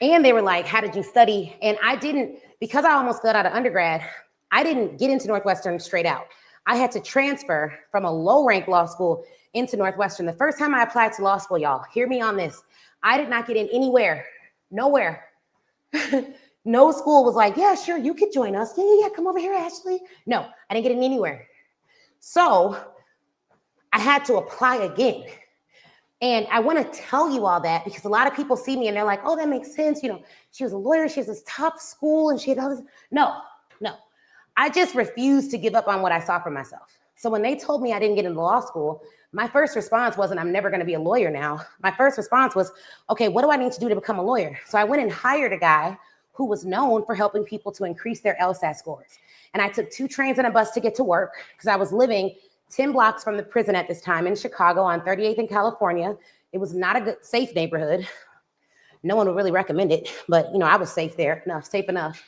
And they were like, how did you study? And I didn't, because I almost failed out of undergrad, I didn't get into Northwestern straight out. I had to transfer from a low-ranked law school into Northwestern. The first time I applied to law school, y'all, hear me on this. I did not get in anywhere, nowhere. No school was like, yeah, sure, you could join us. Yeah, come over here, Ashley. No, I didn't get in anywhere. So I had to apply again. And I want to tell you all that because a lot of people see me and they're like, oh, that makes sense. You know, she was a lawyer. She has this top school and she had all this. No. I just refused to give up on what I saw for myself. So when they told me I didn't get into law school, my first response wasn't, I'm never going to be a lawyer now. My first response was, okay, what do I need to do to become a lawyer? So I went and hired a guy who was known for helping people to increase their LSAT scores. And I took 2 trains and a bus to get to work because I was living 10 blocks from the prison at this time in Chicago on 38th in California. It was not a good, safe neighborhood. No one would really recommend it, but you know, I was safe there, safe enough.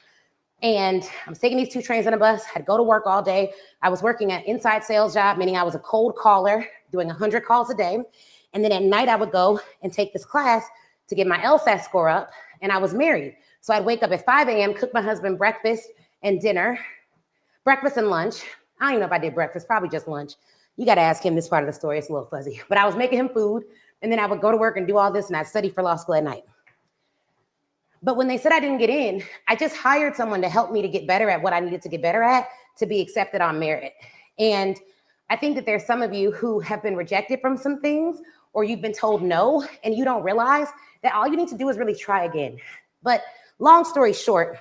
And I was taking these 2 trains and a bus. I'd go to work all day. I was working an inside sales job, meaning I was a cold caller, doing 100 calls a day. And then at night I would go and take this class to get my LSAT score up. And I was married. So I'd wake up at 5 a.m., cook my husband breakfast and dinner, breakfast and lunch. I don't even know if I did breakfast, probably just lunch. You got to ask him this part of the story. It's a little fuzzy. But I was making him food. And then I would go to work and do all this. And I'd study for law school at night. But when they said I didn't get in, I just hired someone to help me to get better at what I needed to get better at to be accepted on merit. And I think that there's some of you who have been rejected from some things, or you've been told no, and you don't realize that all you need to do is really try again. But long story short,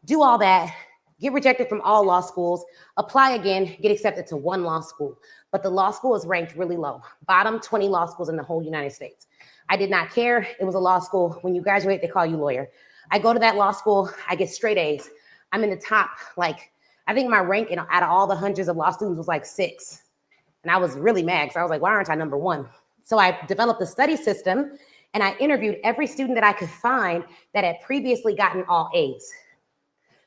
do all that, get rejected from all law schools, apply again, get accepted to 1 law school. But the law school is ranked really low, bottom 20 law schools in the whole United States. I did not care. It was a law school. When you graduate, they call you lawyer. I go to that law school. I get straight A's. I'm in the top, like, I think my rank out of all the hundreds of law students was like 6. And I was really mad. So I was like, why aren't I number 1? So I developed a study system and I interviewed every student that I could find that had previously gotten all A's.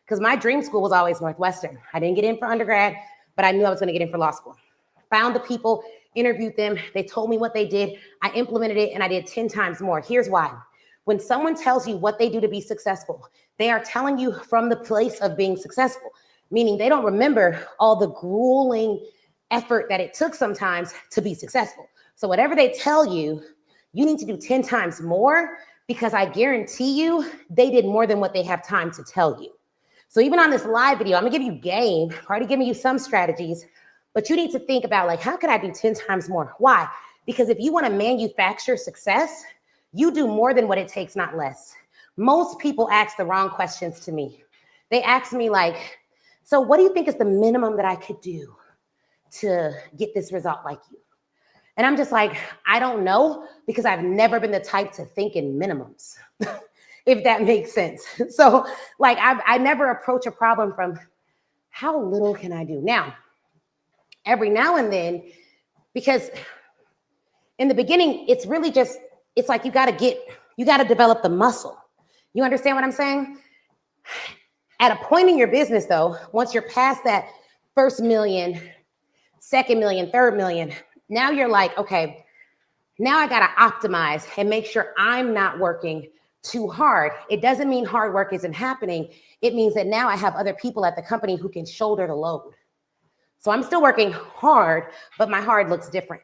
Because my dream school was always Northwestern. I didn't get in for undergrad, but I knew I was going to get in for law school. Found the people, interviewed them. They told me what they did. I implemented it and I did 10 times more. Here's why. When someone tells you what they do to be successful, they are telling you from the place of being successful, meaning they don't remember all the grueling effort that it took sometimes to be successful. So whatever they tell you, you need to do 10 times more because I guarantee you they did more than what they have time to tell you. So even on this live video, I'm gonna give you game, already giving you some strategies, but you need to think about like, how could I do 10 times more? Why? Because if you want to manufacture success, you do more than what it takes, not less. Most people ask the wrong questions to me. They ask me like, so what do you think is the minimum that I could do to get this result like you? And I'm just like, I don't know, because I've never been the type to think in minimums, if that makes sense. So like, I never approach a problem from how little can I do? Now, every now and then, because in the beginning, it's really just, it's like you got to develop the muscle. You understand what I'm saying? At a point in your business though, once you're past that first million, second million, third million, now you're like, okay, now I got to optimize and make sure I'm not working too hard. It doesn't mean hard work isn't happening. It means that now I have other people at the company who can shoulder the load. So I'm still working hard, but my hard looks different.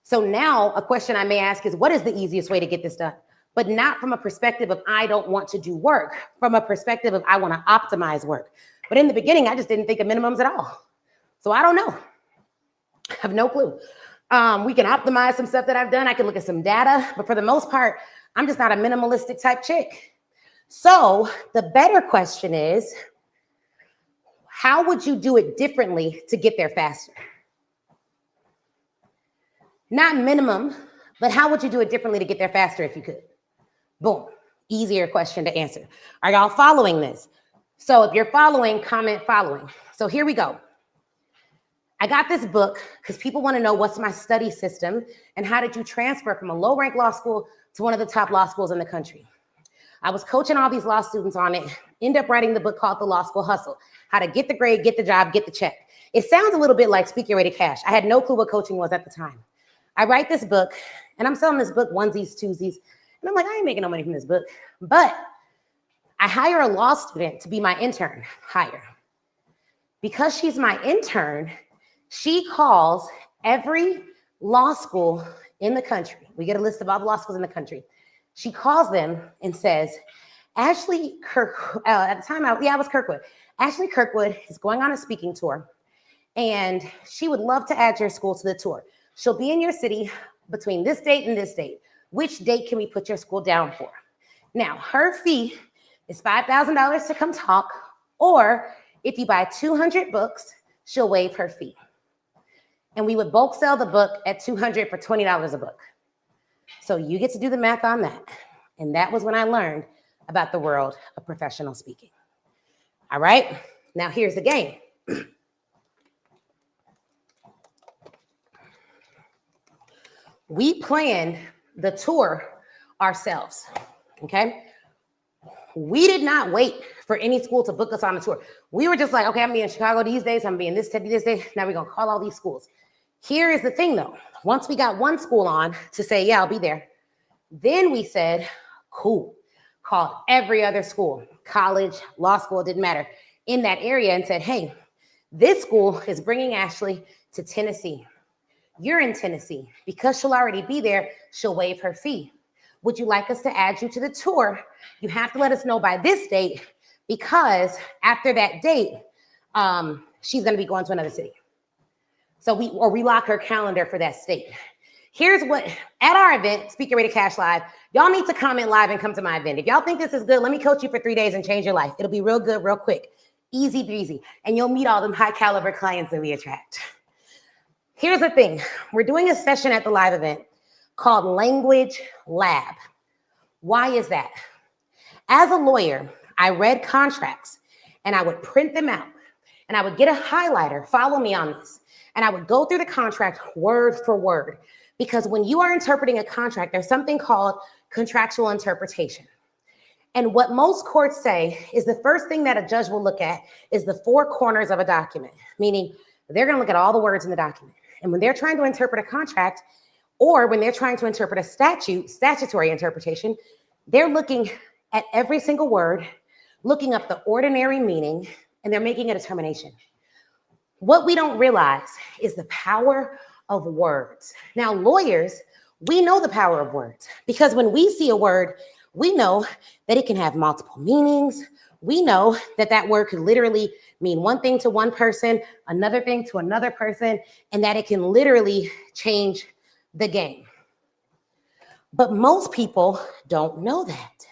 So now a question I may ask is, what is the easiest way to get this done? But not from a perspective of I don't want to do work, from a perspective of I want to optimize work. But in the beginning, I just didn't think of minimums at all. So I don't know. I have no clue. We can optimize some stuff that I've done. I can look at some data, but for the most part, I'm just not a minimalistic type chick. So the better question is, how would you do it differently to get there faster? Not minimum, but how would you do it differently to get there faster if you could? Boom, easier question to answer. Are y'all following this? So if you're following, comment following. So here we go. I got this book because people want to know what's my study system and how did you transfer from a low-ranked law school to one of the top law schools in the country. I was coaching all these law students on it, end up writing the book called The Law School Hustle, how to get the grade, get the job, get the check. It sounds a little bit like Speak Your Way to Cash. I had no clue what coaching was at the time. I write this book And I'm selling this book onesies, twosies. And I'm like, I ain't making no money from this book. But I hire a law student to be my intern. Because she's my intern, she calls every law school in the country. We get a list of all the law schools in the country. She calls them and says, Ashley at the time, it was Kirkwood. Ashley Kirkwood is going on a speaking tour, and she would love to add your school to the tour. She'll be in your city between this date and this date. Which date can we put your school down for? Now, her fee is $5,000 to come talk, or if you buy 200 books, she'll waive her fee. And we would bulk sell the book at $200 for $20 a book. So you get to do the math on that. And that was when I learned about the world of professional speaking. All right, now here's the game. We planned the tour ourselves, okay? We did not wait for any school to book us on a tour. We were just like, okay, I'm being in Chicago these days, I'm being this city this day, now we're gonna call all these schools. Here is the thing though, once we got one school on to say, yeah, I'll be there, then we said, cool, called every other school, college, law school, it didn't matter, in that area and said, hey, this school is bringing Ashley to Tennessee. You're in Tennessee. Because she'll already be there, she'll waive her fee. Would you like us to add you to the tour? You have to let us know by this date, because after that date, she's going to be going to another city. So we lock her calendar for that state. Here's what, at our event, Speak Your Way to Cash Live, y'all need to comment live and come to my event. If y'all think this is good, let me coach you for 3 days and change your life. It'll be real good, real quick, easy breezy. And you'll meet all them high caliber clients that we attract. Here's the thing. We're doing a session at the live event called Language Lab. Why is that? As a lawyer, I read contracts and I would print them out and I would get a highlighter, follow me on this, and I would go through the contract word for word. Because when you are interpreting a contract, there's something called contractual interpretation. And what most courts say is the first thing that a judge will look at is the four corners of a document, meaning they're going to look at all the words in the document. And when they're trying to interpret a contract, or when they're trying to interpret a statutory interpretation, they're looking at every single word, looking up the ordinary meaning, and they're making a determination. What we don't realize is the power of words. Now, lawyers, we know the power of words, because when we see a word, we know that it can have multiple meanings. We know that that word could literally mean one thing to one person, another thing to another person, and that it can literally change the game. But most people don't know that.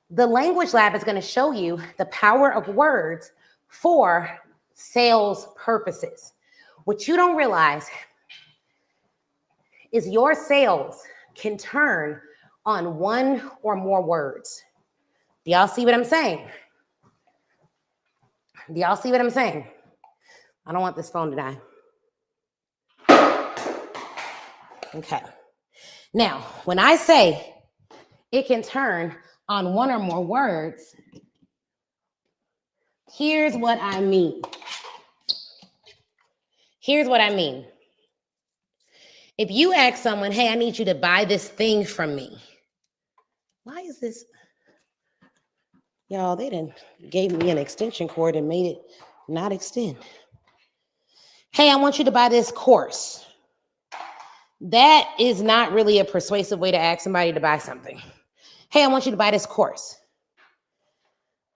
The Language Lab is going to show you the power of words for sales purposes. What you don't realize is your sales can turn on one or more words. Do y'all see what I'm saying? Do y'all see what I'm saying? I don't want this phone to die. Okay. Now, when I say it can turn on one or more words, here's what I mean. Here's what I mean. If you ask someone, hey, I need you to buy this thing from me. Why is this? Y'all, they done gave me an extension cord and made it not extend. Hey, I want you to buy this course. That is not really a persuasive way to ask somebody to buy something. Hey, I want you to buy this course.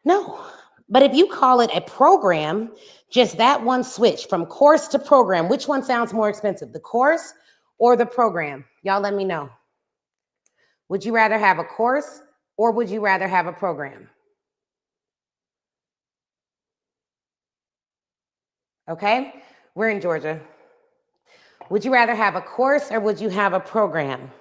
No. But if you call it a program, just that one switch from course to program, which one sounds more expensive, the course or the program? Y'all let me know. Would you rather have a course or would you rather have a program? Okay, we're in Georgia. Would you rather have a course or would you have a program?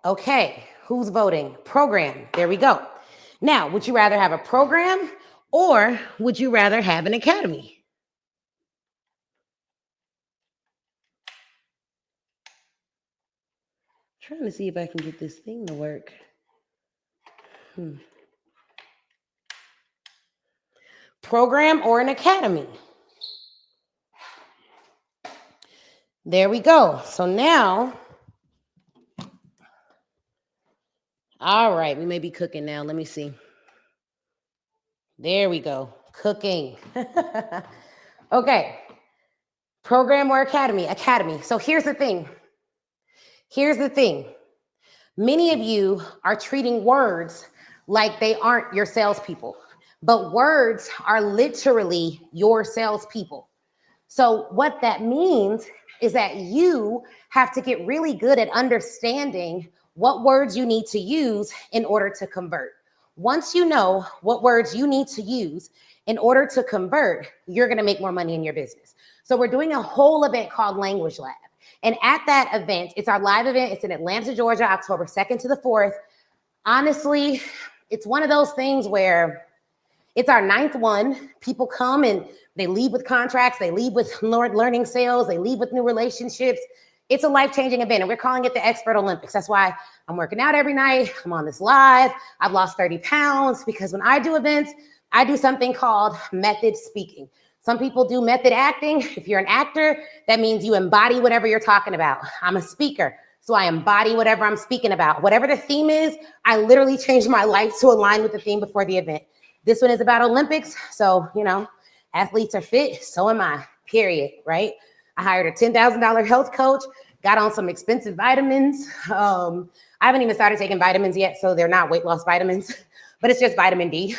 Okay, who's voting? Program, there we go. Now, would you rather have a program or would you rather have an academy? Trying to see if I can get this thing to work. Program or an academy? There we go. So now, all right, we may be cooking now. Let me see. There we go. Cooking. Okay. Program or academy? Academy. So here's the thing. Here's the thing. Many of you are treating words like they aren't your salespeople, but words are literally your salespeople. So what that means is that you have to get really good at understanding what words you need to use in order to convert. Once you know what words you need to use in order to convert, you're going to make more money in your business. So we're doing a whole event called Language Lab. And at that event, it's our live event. It's in Atlanta, Georgia, October 2nd to the 4th. Honestly, it's one of those things where it's our 9th one. People come and they leave with contracts. They leave with learning sales. They leave with new relationships. It's a life-changing event, and we're calling it the Expert Olympics. That's why I'm working out every night. I'm on this live. I've lost 30 pounds because when I do events, I do something called method speaking. Some people do method acting. If you're an actor, that means you embody whatever you're talking about. I'm a speaker, so I embody whatever I'm speaking about. Whatever the theme is, I literally change my life to align with the theme before the event. This one is about Olympics, so, athletes are fit, so am I, period, right? I hired a $10,000 health coach, got on some expensive vitamins. I haven't even started taking vitamins yet, so they're not weight loss vitamins, but it's just vitamin D.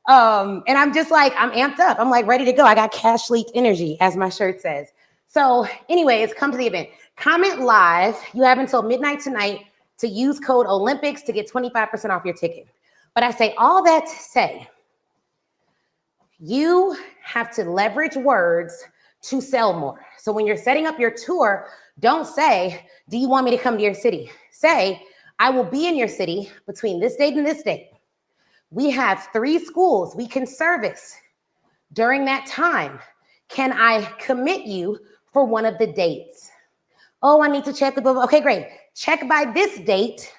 And I'm just like, I'm amped up. I'm like ready to go. I got cash leaked energy, as my shirt says. So anyways, come to the event. Comment live. You have until midnight tonight to use code Olympics to get 25% off your ticket. But I say all that to say, you have to leverage words to sell more. So when you're setting up your tour, don't say, do you want me to come to your city? Say, I will be in your city between this date and this date. We have 3 schools we can service during that time. Can I commit you for one of the dates? Oh, I need to check. Okay, great. Check by this date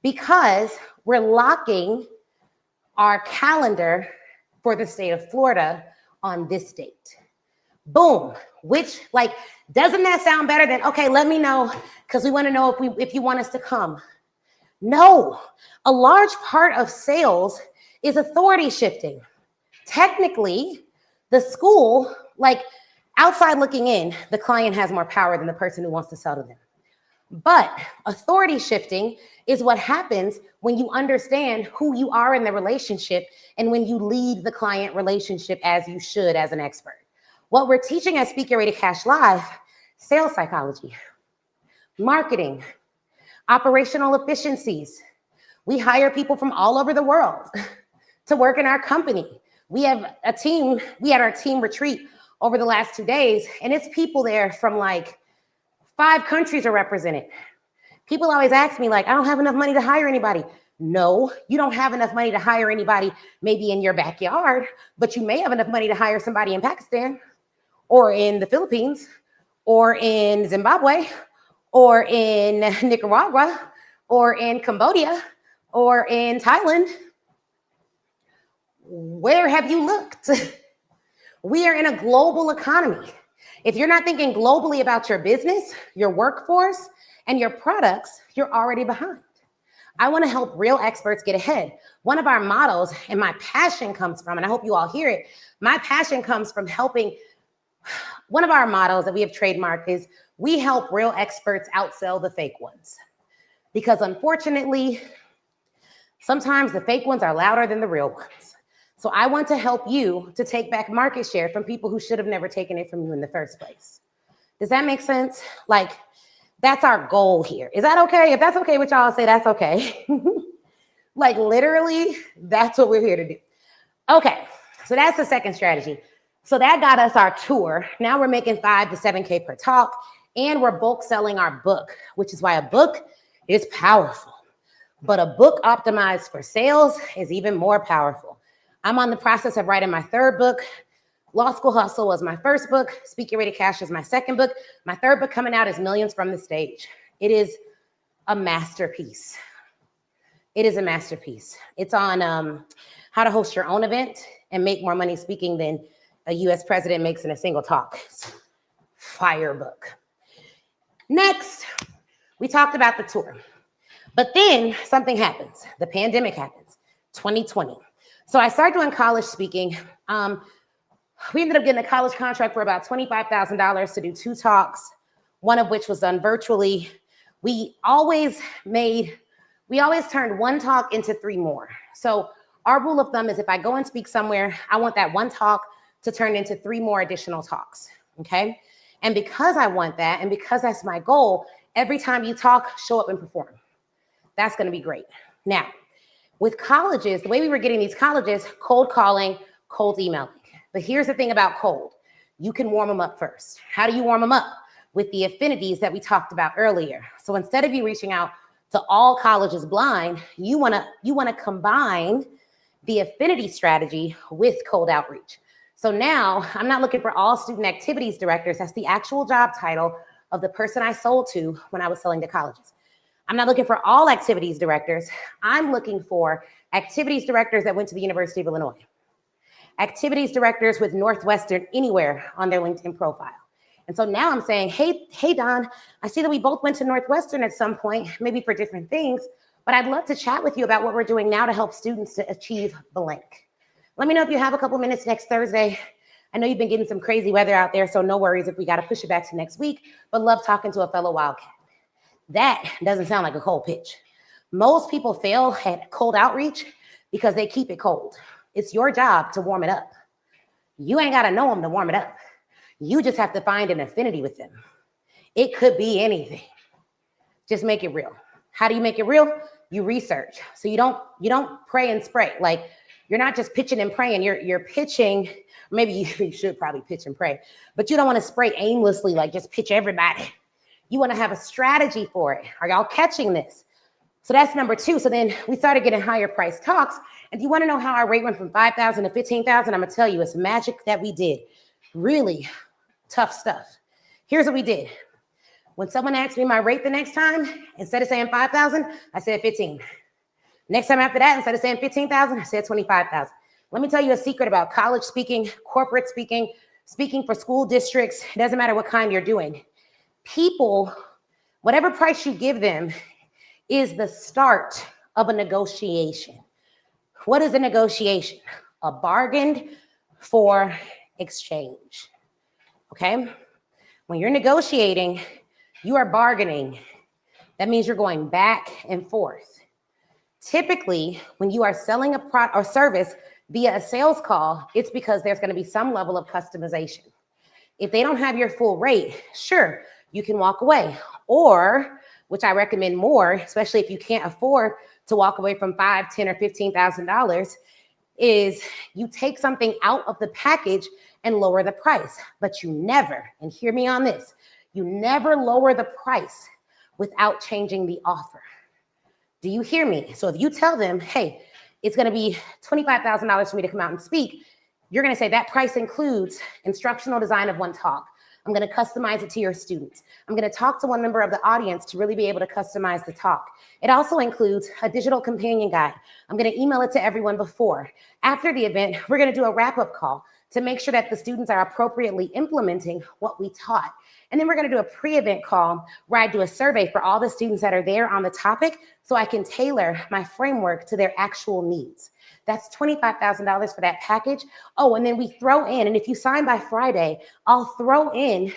because we're locking our calendar for the state of Florida on this date. Boom. Doesn't that sound better than, okay, let me know because we want to know if you want us to come? No, a large part of sales is authority shifting. Technically, the school, outside looking in, the client has more power than the person who wants to sell to them. But authority shifting is what happens when you understand who you are in the relationship and when you lead the client relationship as you should as an expert. What we're teaching at Speak Your Way to Cash Live, sales psychology, marketing, operational efficiencies. We hire people from all over the world to work in our company. We have a team. We had our team retreat over the last 2 days, and it's people there from 5 countries are represented. People always ask me, I don't have enough money to hire anybody. No, you don't have enough money to hire anybody maybe in your backyard, but you may have enough money to hire somebody in Pakistan or in the Philippines or in Zimbabwe or in Nicaragua or in Cambodia or in Thailand. Where have you looked? We are in a global economy. If you're not thinking globally about your business, your workforce, and your products, you're already behind. I want to help real experts get ahead. One of our models, and my passion comes from, and I hope you all hear it, my passion comes from helping. One of our models that we have trademarked is we help real experts outsell the fake ones. Because unfortunately, sometimes the fake ones are louder than the real ones. So I want to help you to take back market share from people who should have never taken it from you in the first place. Does that make sense? That's our goal here. Is that okay? If that's okay with y'all, say that's okay. Literally, that's what we're here to do. Okay, so that's the second strategy. So that got us our tour. Now we're making 5 to 7K per talk, and we're bulk selling our book, which is why a book is powerful. But a book optimized for sales is even more powerful. I'm on the process of writing my 3rd book. Law School Hustle was my 1st book. Speak Your Way to Cash is my 2nd book. My 3rd book coming out is Millions from the Stage. It is a masterpiece. It is a masterpiece. It's on how to host your own event and make more money speaking than a U.S. president makes in a single talk. Fire book. Next, we talked about the tour. But then something happens. The pandemic happens, 2020. So I started doing college speaking. We ended up getting a college contract for about $25,000 to do 2 talks, one of which was done virtually. We always turned 1 talk into 3 more. So our rule of thumb is if I go and speak somewhere, I want that 1 talk to turn into 3 more additional talks, okay? And because I want that, and because that's my goal, every time you talk, show up and perform. That's gonna be great. Now, with colleges, the way we were getting these colleges, cold calling, cold emailing. But here's the thing about cold. You can warm them up first. How do you warm them up? With the affinities that we talked about earlier. So instead of you reaching out to all colleges blind, you wanna combine the affinity strategy with cold outreach. So now I'm not looking for all student activities directors. That's the actual job title of the person I sold to when I was selling to colleges. I'm not looking for all activities directors. I'm looking for activities directors that went to the University of Illinois. Activities directors with Northwestern anywhere on their LinkedIn profile. And so now I'm saying, hey, Don, I see that we both went to Northwestern at some point, maybe for different things, but I'd love to chat with you about what we're doing now to help students to achieve blank. Let me know if you have a couple minutes next Thursday. I know you've been getting some crazy weather out there, so no worries if we got to push it back to next week, but love talking to a fellow Wildcat. That doesn't sound like a cold pitch. Most people fail at cold outreach because they keep it cold. It's your job to warm it up. You ain't got to know them to warm it up. You just have to find an affinity with them. It could be anything. Just make it real. How do you make it real? You research. So you don't pray and spray. Like, you're not just pitching and praying. You're pitching. Maybe you should probably pitch and pray, but you don't want to spray aimlessly, like just pitch everybody. You want to have a strategy for it. Are y'all catching this? So that's number 2. So then we started getting higher price talks. And do you want to know how our rate went from 5,000 to 15,000? I'm going to tell you, it's magic that we did. Really tough stuff. Here's what we did. When someone asked me my rate the next time, instead of saying 5,000, I said 15. Next time after that, instead of saying 15,000, I said 25,000. Let me tell you a secret about college speaking, corporate speaking, speaking for school districts. It doesn't matter what kind you're doing. People, whatever price you give them is the start of a negotiation. What is a negotiation? A bargain for exchange, okay? When you're negotiating, you are bargaining. That means you're going back and forth. Typically, when you are selling a product or service via a sales call, it's because there's gonna be some level of customization. If they don't have your full rate, sure, you can walk away. Or, which I recommend more, especially if you can't afford to walk away from $5,000, $10,000, or $15,000, is you take something out of the package and lower the price. But you never, and hear me on this, you never lower the price without changing the offer. Do you hear me? So if you tell them, hey, it's gonna be $25,000 for me to come out and speak, you're gonna say that price includes instructional design of 1 talk. I'm gonna customize it to your students. I'm gonna talk to one member of the audience to really be able to customize the talk. It also includes a digital companion guide. I'm gonna email it to everyone before. After the event, we're gonna do a wrap-up call to make sure that the students are appropriately implementing what we taught. And then we're gonna do a pre-event call where I do a survey for all the students that are there on the topic so I can tailor my framework to their actual needs. That's $25,000 for that package. Oh, and then we throw in, and if you sign by Friday, I'll throw in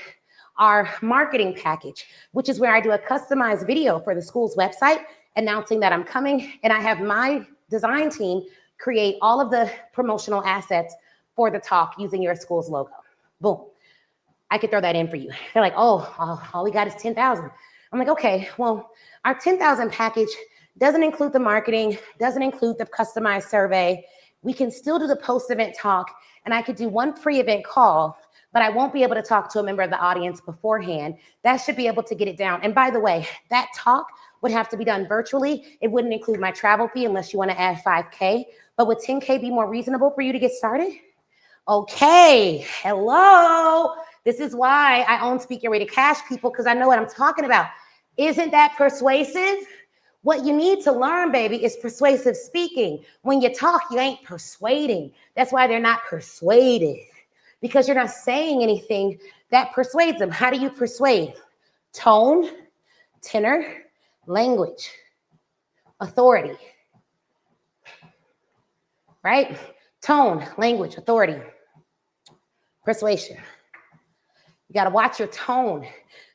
our marketing package, which is where I do a customized video for the school's website announcing that I'm coming, and I have my design team create all of the promotional assets for the talk using your school's logo. Boom. I could throw that in for you. They're like, oh, all we got is 10,000. I'm like, okay, well, our 10,000 package doesn't include the marketing, doesn't include the customized survey. We can still do the post-event talk, and I could do 1 pre-event call, but I won't be able to talk to a member of the audience beforehand. That should be able to get it down. And by the way, that talk would have to be done virtually. It wouldn't include my travel fee unless you want to add $5K. But would $10K be more reasonable for you to get started? Okay, hello. This is why I own Speak Your Way to Cash, people, because I know what I'm talking about. Isn't that persuasive? What you need to learn, baby, is persuasive speaking. When you talk, you ain't persuading. That's why they're not persuaded, because you're not saying anything that persuades them. How do you persuade? tone, tenor, language, authority, right? Tone, language, authority, persuasion. You got to watch your tone.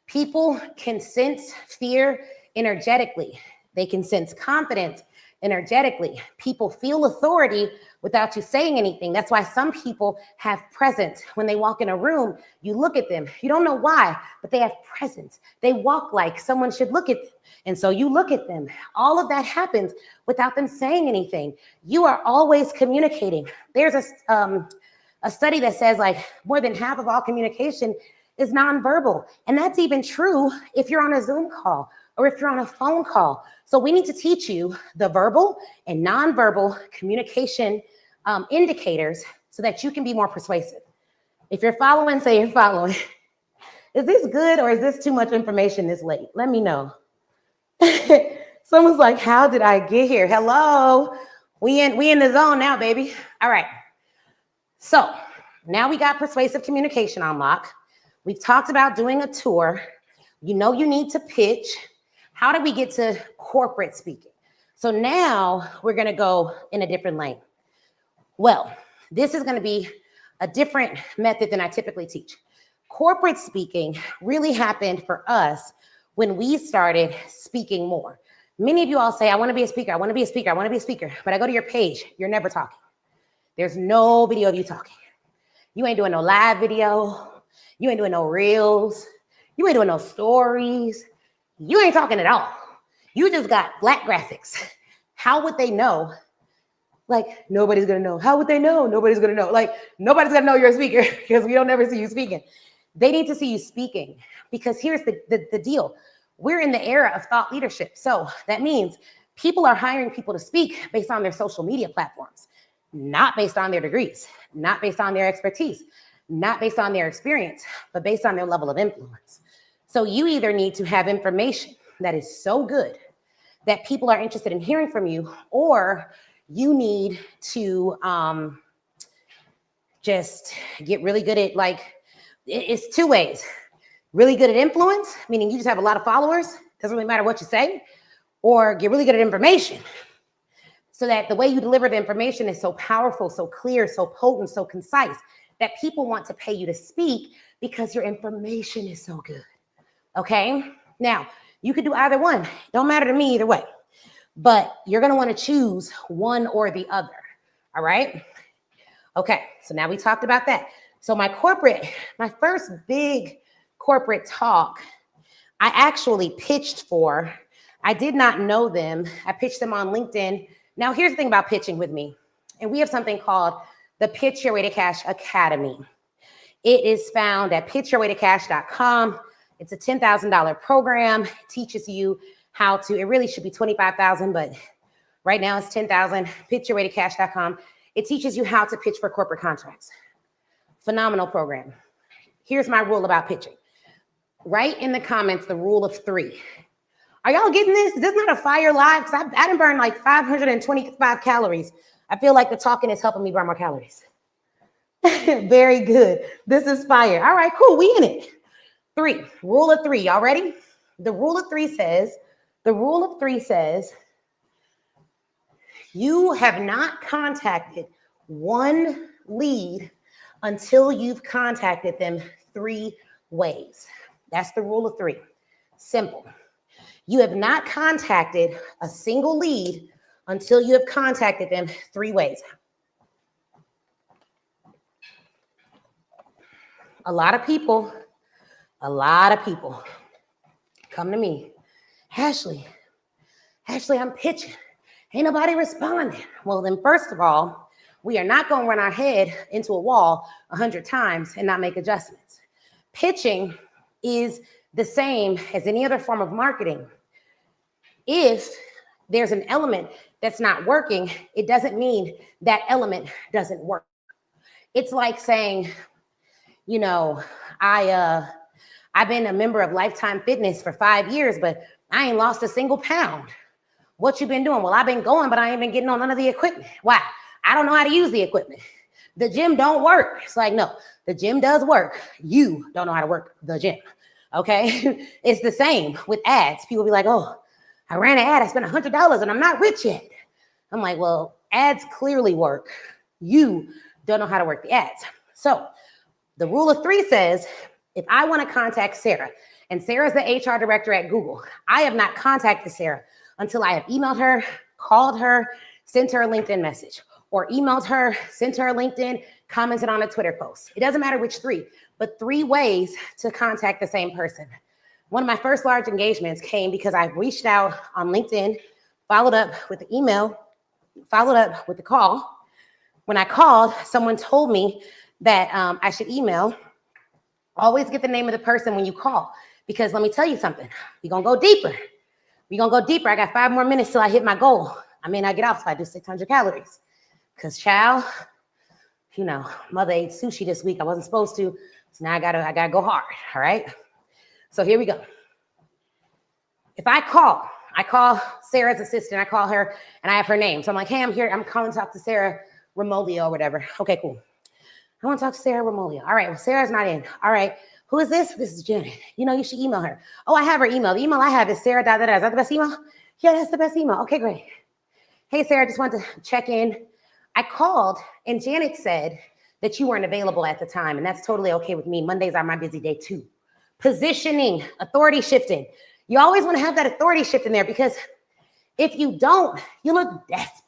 People can sense fear energetically. They can sense confidence energetically. People feel authority without you saying anything. That's why some people have presence. When they walk in a room, you look at them. You don't know why, but they have presence. They walk like someone should look at them. And so you look at them. All of that happens without them saying anything. You are always communicating. There's a study that says like more than half of all communication is nonverbal. And that's even true if you're on a Zoom call or if you're on a phone call. So we need to teach you the verbal and nonverbal communication indicators so that you can be more persuasive. If you're following, say you're following. Is this good or is this too much information this late? Let me know. Someone's like, how did I get here? Hello, we in the zone now, baby. All right. So now we got persuasive communication on lock. We've talked about doing a tour. You know you need to pitch. How do we get to corporate speaking? So now we're going to go in a different lane. Well, this is going to be a different method than I typically teach. Corporate speaking really happened for us when we started speaking more. Many of you all say, I want to be a speaker. I want to be a speaker. I want to be a speaker. But I go to your page. You're never talking. There's no video of you talking. You ain't doing no live video. You ain't doing no reels. You ain't doing no stories. You ain't talking at all. You just got black graphics. How would they know? Like, nobody's going to know. How would they know? Nobody's going to know. Like, nobody's going to know you're a speaker because we don't ever see you speaking. They need to see you speaking because here's the deal. We're in the era of thought leadership. So that means people are hiring people to speak based on their social media platforms, not based on their degrees, not based on their expertise, not based on their experience, but based on their level of influence. So you either need to have information that is so good that people are interested in hearing from you, or you need to just get really good at, like, it's two ways. Really good at influence, meaning you just have a lot of followers, doesn't really matter what you say, or get really good at information so that the way you deliver the information is so powerful, so clear, so potent, so concise that people want to pay you to speak because your information is so good. Okay? Now, you could do either one. Don't matter to me either way. But you're going to want to choose one or the other. All right? Okay, so now we talked about that. So my first big corporate talk, I actually pitched for. I did not know them. I pitched them on LinkedIn. Now, here's the thing about pitching with me. And we have something called the Pitch Your Way to Cash Academy. It is found at pitchyourwaytocash.com. It's a $10,000 program. It teaches you how to, it really should be $25,000, but right now it's $10,000, pitchyourwaytocash.com. It teaches you how to pitch for corporate contracts. Phenomenal program. Here's my rule about pitching. Write in the comments the rule of 3. Are y'all getting this? Is this not a fire live? Because I done burned like 525 calories. I feel like the talking is helping me burn more calories. Very good. This is fire. All right, cool. We in it. 3. Rule of 3. Y'all ready? The rule of 3 says, you have not contacted one lead until you've contacted them 3 ways. That's the rule of 3. Simple. You have not contacted a single lead until you have contacted them 3 ways. A lot of people come to me. Ashley, I'm pitching. Ain't nobody responding. Well, then first of all, we are not going to run our head into a wall 100 times and not make adjustments. Pitching is the same as any other form of marketing. If there's an element that's not working, it doesn't mean that element doesn't work. It's like saying, you know, I've been a member of Lifetime Fitness for 5 years, but I ain't lost a single pound. What you been doing? Well, I've been going, but I ain't been getting on none of the equipment. Why? I don't know how to use the equipment. The gym don't work. It's like, no, the gym does work. You don't know how to work the gym. Okay. It's the same with ads. People be like, oh, I ran an ad. I spent $100 and I'm not rich yet. I'm like, well, ads clearly work. You don't know how to work the ads. So the rule of three says, if I want to contact Sarah, and Sarah's the HR director at Google, I have not contacted Sarah until I have emailed her, called her, sent her a LinkedIn message, or emailed her, sent her a LinkedIn, commented on a Twitter post. It doesn't matter which three, but 3 ways to contact the same person. One of my first large engagements came because I reached out on LinkedIn, followed up with the email, followed up with the call. When I called, someone told me that I should email. Always get the name of the person when you call, because let me tell you something. We're going to go deeper. We're going to go deeper. I got 5 more minutes till I hit my goal. I may not get off till I do 600 calories. Because, child, you know, mother ate sushi this week. I wasn't supposed to. So now I gotta go hard. All right. So here we go. If I call Sarah's assistant, I call her and I have her name. So I'm like, hey, I'm here. I'm calling to talk to Sarah Romolio or whatever. Okay, cool. I want to talk to Sarah Romolio. All right. Well, Sarah's not in. All right. Who is this? This is Janet. You know, you should email her. Oh, I have her email. The email I have is Sarah. Is that the best email? Yeah, that's the best email. Okay, great. Hey, Sarah, just wanted to check in. I called and Janet said that you weren't available at the time, and that's totally okay with me. Mondays are my busy day too. Positioning, authority shifting. You always want to have that authority shift in there, because if you don't, you look desperate.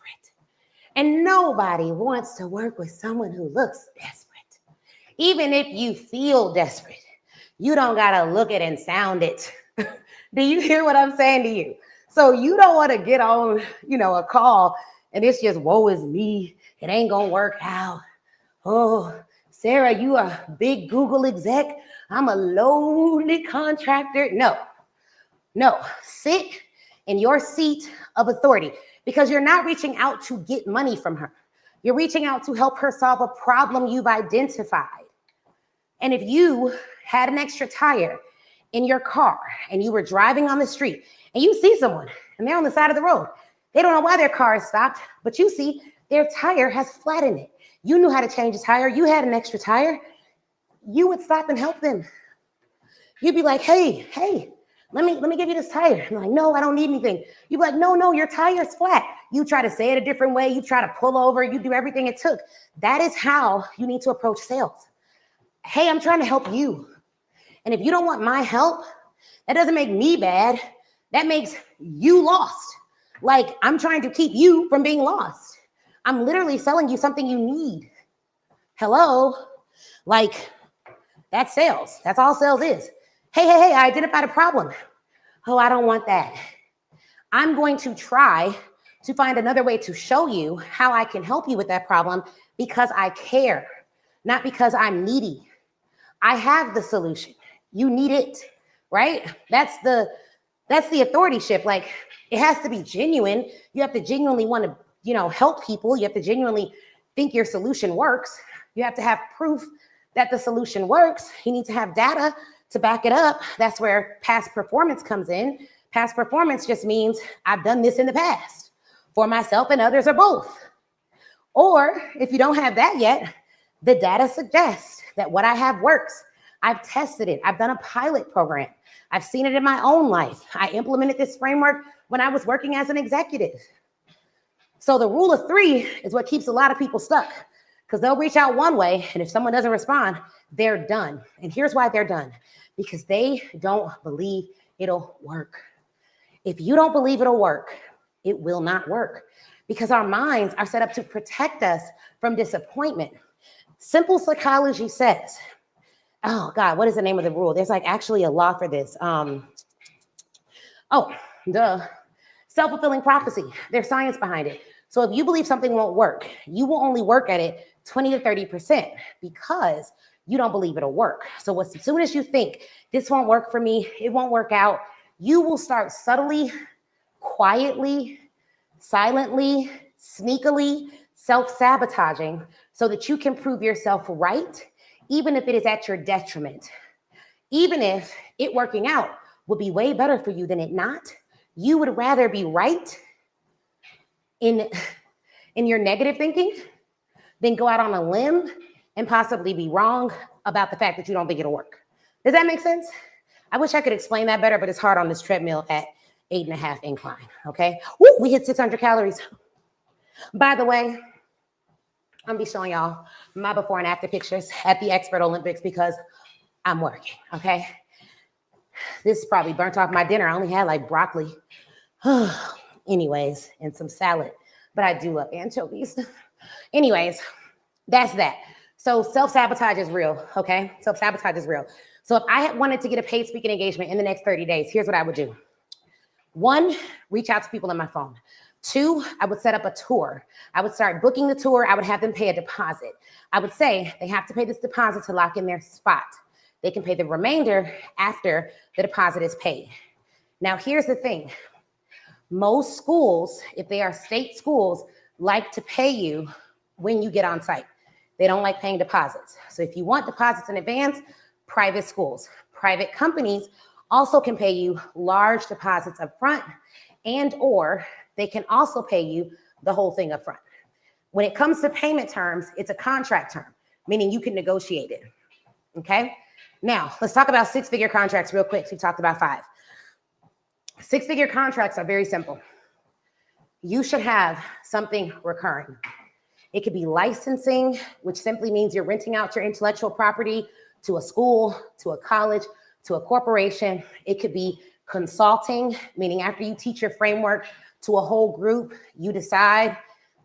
And nobody wants to work with someone who looks desperate. Even if you feel desperate, you don't got to look it and sound it. Do you hear what I'm saying to you? So you don't want to get on, a call and it's just, woe is me. It ain't going to work out. Oh, Sarah, you a big Google exec. I'm a lonely contractor. No, sit in your seat of authority, because you're not reaching out to get money from her. You're reaching out to help her solve a problem you've identified. And if you had an extra tire in your car and you were driving on the street and you see someone and they're on the side of the road, they don't know why their car is stopped, but you see their tire has flat in it. You knew how to change a tire. You had an extra tire. You would stop and help them. You'd be like, hey, let me give you this tire. I'm like, no, I don't need anything. You'd be like, no, your tire's flat. You try to say it a different way. You try to pull over. You do everything it took. That is how you need to approach sales. Hey, I'm trying to help you. And if you don't want my help, that doesn't make me bad. That makes you lost. Like, I'm trying to keep you from being lost. I'm literally selling you something you need. Hello? Like, that's sales. That's all sales is. Hey, I identified a problem. Oh, I don't want that. I'm going to try to find another way to show you how I can help you with that problem, because I care, not because I'm needy. I have the solution. You need it, right? That's the authority shift. Like, it has to be genuine. You have to genuinely want to, help people. You have to genuinely think your solution works. You have to have proof that the solution works. You need to have data to back it up. That's where past performance comes in. Past performance just means I've done this in the past for myself and others, or both. Or if you don't have that yet, the data suggests that what I have works. I've tested it. I've done a pilot program. I've seen it in my own life. I implemented this framework when I was working as an executive. So the rule of three is what keeps a lot of people stuck, because they'll reach out one way, and if someone doesn't respond, they're done. And here's why they're done: because they don't believe it'll work. If you don't believe it'll work, it will not work, because our minds are set up to protect us from disappointment. Simple psychology says, oh God, what is the name of the rule? There's actually a law for this. Self-fulfilling prophecy. There's science behind it. So if you believe something won't work, you will only work at it 20 to 30%, because you don't believe it'll work. So as soon as you think this won't work for me, it won't work out, you will start subtly, quietly, silently, sneakily self-sabotaging so that you can prove yourself right, even if it is at your detriment. Even if it working out would be way better for you than it not, you would rather be right in your negative thinking than go out on a limb and possibly be wrong about the fact that you don't think it'll work. Does that make sense? I wish I could explain that better, but it's hard on this treadmill at 8.5 incline, okay? Woo, we hit 600 calories. By the way, I'm gonna be showing y'all my before and after pictures at the Expert Olympics because I'm working, okay? This probably burnt off my dinner. I only had like broccoli, anyways, and some salad, but I do love anchovies. Anyways, that's that. So self-sabotage is real, okay? Self-sabotage is real. So if I had wanted to get a paid speaking engagement in the next 30 days, here's what I would do. 1, reach out to people on my phone. 2, I would set up a tour. I would start booking the tour. I would have them pay a deposit. I would say they have to pay this deposit to lock in their spot. They can pay the remainder after the deposit is paid. Now, here's the thing. Most schools, if they are state schools, like to pay you when you get on site. They don't like paying deposits. So if you want deposits in advance, private schools, private companies also can pay you large deposits up front, and or they can also pay you the whole thing up front. When it comes to payment terms, it's a contract term, meaning you can negotiate it, okay? Now, let's talk about 6-figure contracts real quick. We talked about 5. 6-figure contracts are very simple. You should have something recurring. It could be licensing, which simply means you're renting out your intellectual property to a school, to a college, to a corporation. It could be consulting, meaning after you teach your framework to a whole group, you decide,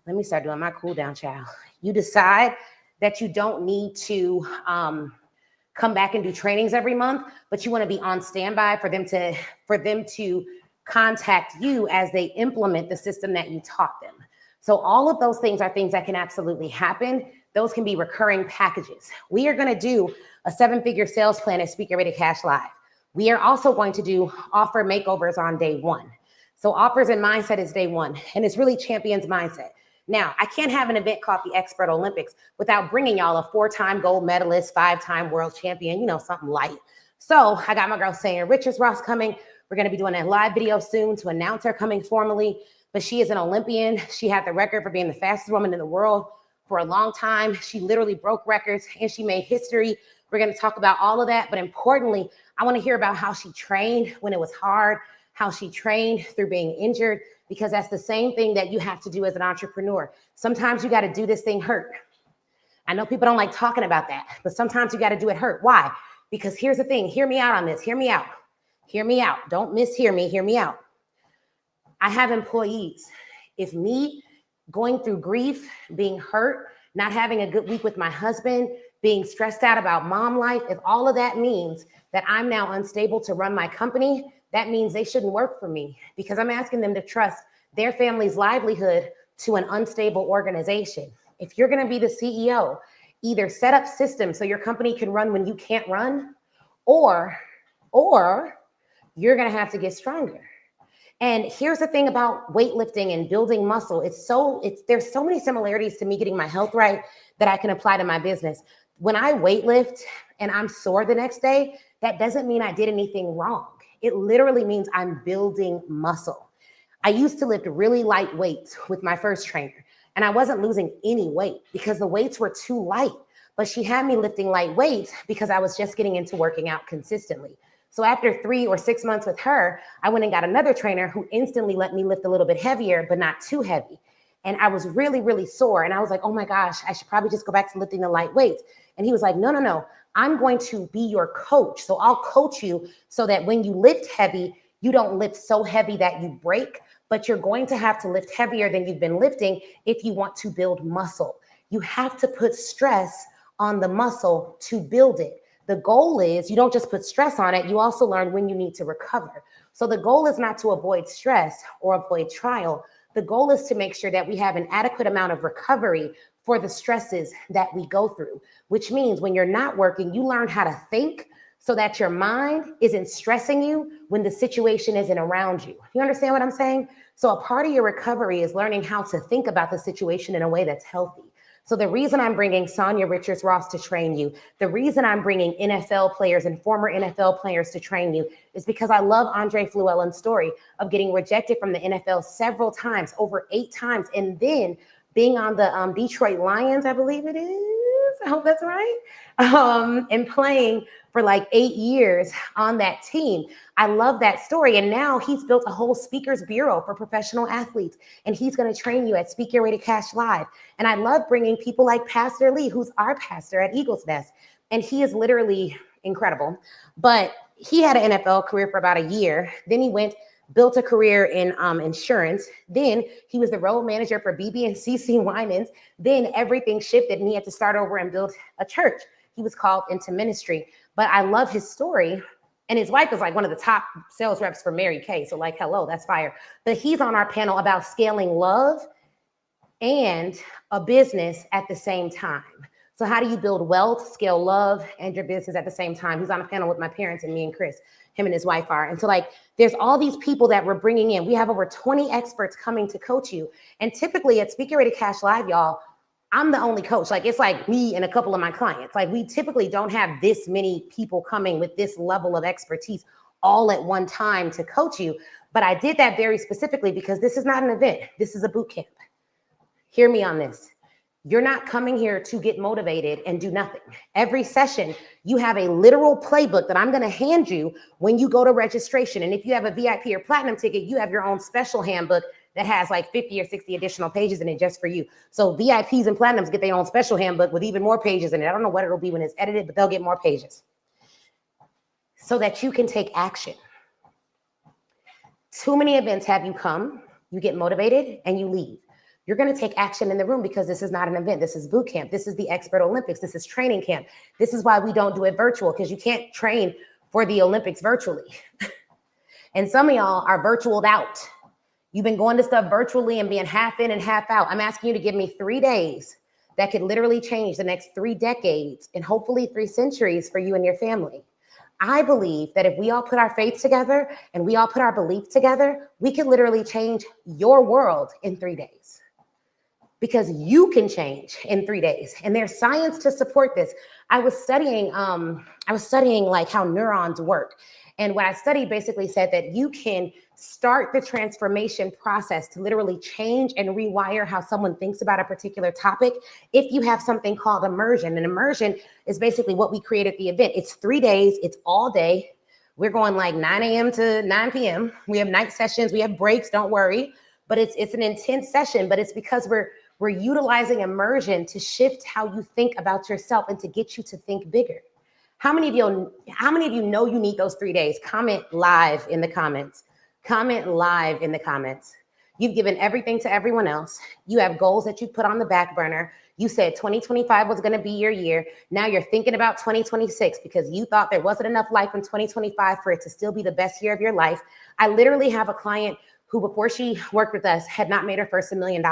let me start doing my cool down, child. You decide that you don't need to come back and do trainings every month, but you want to be on standby for them to contact you as they implement the system that you taught them. So all of those things are things that can absolutely happen. Those can be recurring packages. We are going to do a 7-figure sales plan at Speaker Ready Cash Live. We are also going to do offer makeovers on day 1. So offers and mindset is day 1, and it's really champions mindset. Now, I can't have an event called the Expert Olympics without bringing y'all a 4-time gold medalist, 5-time world champion, something light. So I got my girl Sonya Richards-Ross coming. We're going to be doing a live video soon to announce her coming formally, but she is an Olympian. She had the record for being the fastest woman in the world for a long time. She literally broke records and she made history. We're going to talk about all of that, but importantly, I want to hear about how she trained when it was hard, how she trained through being injured, because that's the same thing that you have to do as an entrepreneur. Sometimes you got to do this thing hurt. I know people don't like talking about that, but sometimes you got to do it hurt. Why? Because here's the thing. Hear me out on this. Hear me out. Hear me out. Don't mishear me. Hear me out. I have employees. If me going through grief, being hurt, not having a good week with my husband, being stressed out about mom life, if all of that means that I'm now unstable to run my company, that means they shouldn't work for me, because I'm asking them to trust their family's livelihood to an unstable organization. If you're going to be the CEO, either set up systems so your company can run when you can't run, or you're going to have to get stronger. And here's the thing about weightlifting and building muscle. There's so many similarities to me getting my health right that I can apply to my business. When I weightlift and I'm sore the next day, that doesn't mean I did anything wrong. It literally means I'm building muscle. I used to lift really light weights with my first trainer, and I wasn't losing any weight because the weights were too light. But she had me lifting light weights because I was just getting into working out consistently. So after 3 or 6 months with her, I went and got another trainer who instantly let me lift a little bit heavier, but not too heavy. And I was really, really sore. And I was like, oh my gosh, I should probably just go back to lifting the light weights. And he was like, no. I'm going to be your coach. So I'll coach you so that when you lift heavy, you don't lift so heavy that you break, but you're going to have to lift heavier than you've been lifting if you want to build muscle. You have to put stress on the muscle to build it. The goal is you don't just put stress on it, you also learn when you need to recover. So the goal is not to avoid stress or avoid trial. The goal is to make sure that we have an adequate amount of recovery for the stresses that we go through, which means when you're not working, you learn how to think so that your mind isn't stressing you when the situation isn't around you. You understand what I'm saying? So a part of your recovery is learning how to think about the situation in a way that's healthy. So the reason I'm bringing Sonya Richards-Ross to train you, the reason I'm bringing NFL players and former NFL players to train you is because I love Andre Fluellen's story of getting rejected from the NFL several times, over 8 times, and then being on the Detroit Lions, I believe it is. I hope that's right. And playing for like 8 years on that team. I love that story. And now he's built a whole speakers bureau for professional athletes. And he's going to train you at Speak Your Way to Cash Live. And I love bringing people like Pastor Lee, who's our pastor at Eagles Nest. And he is literally incredible. But he had an NFL career for about a year. Then he built a career in insurance. Then he was the road manager for BB and CC Winans. Then everything shifted and he had to start over and build a church. He was called into ministry. But I love his story. And his wife is like one of the top sales reps for Mary Kay. So like, hello, that's fire. But he's on our panel about scaling love and a business at the same time. So how do you build wealth, scale love, and your business at the same time? He's on a panel with my parents and me and Chris, him and his wife are. And so like, there's all these people that we're bringing in. We have over 20 experts coming to coach you. And typically at Speak Your Way to Cash Live, y'all, I'm the only coach. Like, it's like me and a couple of my clients. Like, we typically don't have this many people coming with this level of expertise all at one time to coach you. But I did that very specifically because this is not an event. This is a boot camp. Hear me on this. You're not coming here to get motivated and do nothing. Every session, you have a literal playbook that I'm going to hand you when you go to registration. And if you have a VIP or platinum ticket, you have your own special handbook that has like 50 or 60 additional pages in it just for you. So VIPs and platinums get their own special handbook with even more pages in it. I don't know what it'll be when it's edited, but they'll get more pages so that you can take action. Too many events have you come, you get motivated, and you leave. You're going to take action in the room because this is not an event. This is boot camp. This is the Expert Olympics. This is training camp. This is why we don't do it virtual, because you can't train for the Olympics virtually. And some of y'all are virtualed out. You've been going to stuff virtually and being half in and half out. I'm asking you to give me 3 days that could literally change the next 3 decades and hopefully 3 centuries for you and your family. I believe that if we all put our faith together and we all put our belief together, we can literally change your world in 3 days. Because you can change in 3 days. And there's science to support this. I was studying like how neurons work. And what I studied basically said that you can start the transformation process to literally change and rewire how someone thinks about a particular topic if you have something called immersion. And immersion is basically what we create at the event. It's 3 days, it's all day. We're going like 9 a.m. to 9 p.m. We have night sessions, we have breaks, don't worry. But it's an intense session, but it's because we're utilizing immersion to shift how you think about yourself and to get you to think bigger. How many of you know you need those 3 days? Comment live in the comments. Comment live in the comments. You've given everything to everyone else. You have goals that you put on the back burner. You said 2025 was going to be your year. Now you're thinking about 2026 because you thought there wasn't enough life in 2025 for it to still be the best year of your life. I literally have a client who, before she worked with us, had not made her first $1 million.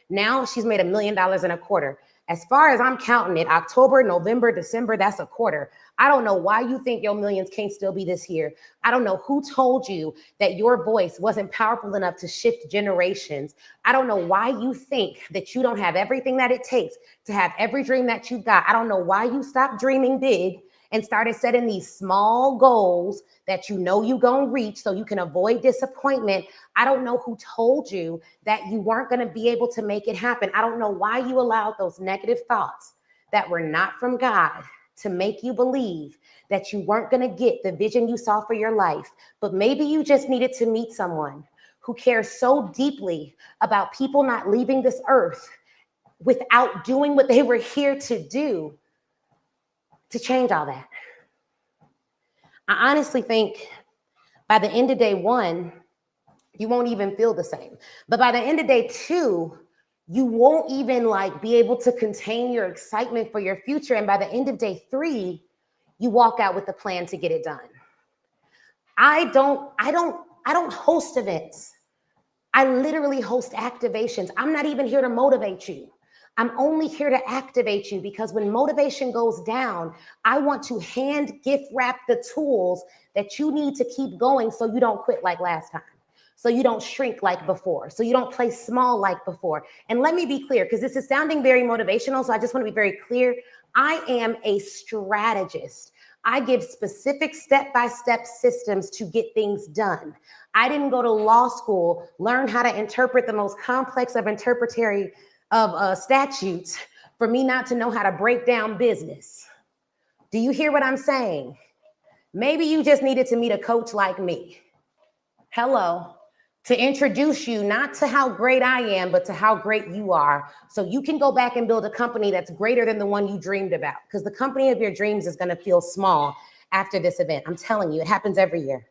Now she's made $1 million in a quarter. As far as I'm counting it, October, November, December, that's a quarter. I don't know why you think your millions can't still be this year. I don't know who told you that your voice wasn't powerful enough to shift generations. I don't know why you think that you don't have everything that it takes to have every dream that you've got. I don't know why you stopped dreaming big and started setting these small goals that you know you're going to reach so you can avoid disappointment. I don't know who told you that you weren't going to be able to make it happen. I don't know why you allowed those negative thoughts that were not from God to make you believe that you weren't going to get the vision you saw for your life. But maybe you just needed to meet someone who cares so deeply about people not leaving this earth without doing what they were here to do to change all that. I honestly think by the end of day 1, you won't even feel the same. But by the end of day 2, you won't even be able to contain your excitement for your future. And by the end of day 3, you walk out with a plan to get it done. I don't host events. I literally host activations. I'm not even here to motivate you. I'm only here to activate you because when motivation goes down, I want to hand gift wrap the tools that you need to keep going so you don't quit like last time, so you don't shrink like before, so you don't play small like before. And let me be clear, because this is sounding very motivational, so I just want to be very clear. I am a strategist. I give specific step-by-step systems to get things done. I didn't go to law school, learn how to interpret the most complex of statutes for me not to know how to break down business. Do you hear what I'm saying? Maybe you just needed to meet a coach like me. Hello. To introduce you not to how great I am, but to how great you are. So you can go back and build a company that's greater than the one you dreamed about. Because the company of your dreams is going to feel small after this event. I'm telling you, it happens every year.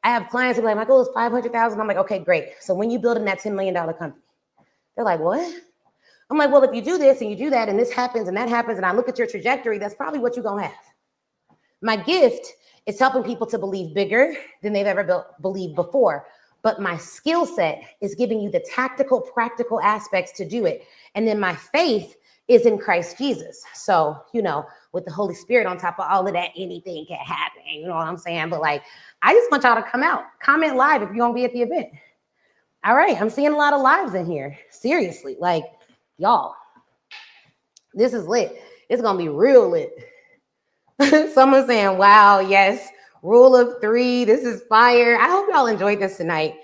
I have clients who are like, my goal is 500,000. I'm like, okay, great. So when you build in that $10 million company, they're like, what? I'm like, well, if you do this and you do that and this happens and that happens and I look at your trajectory, that's probably what you're going to have. My gift is helping people to believe bigger than they've ever believed before. But my skill set is giving you the tactical, practical aspects to do it. And then my faith is in Christ Jesus. So, with the Holy Spirit on top of all of that, anything can happen. You know what I'm saying? But I just want y'all to come out, comment live if you're going to be at the event. All right. I'm seeing a lot of lives in here. Seriously. Y'all, this is lit. It's going to be real lit. Someone's saying, wow, yes. Rule of 3. This is fire. I hope y'all enjoyed this tonight.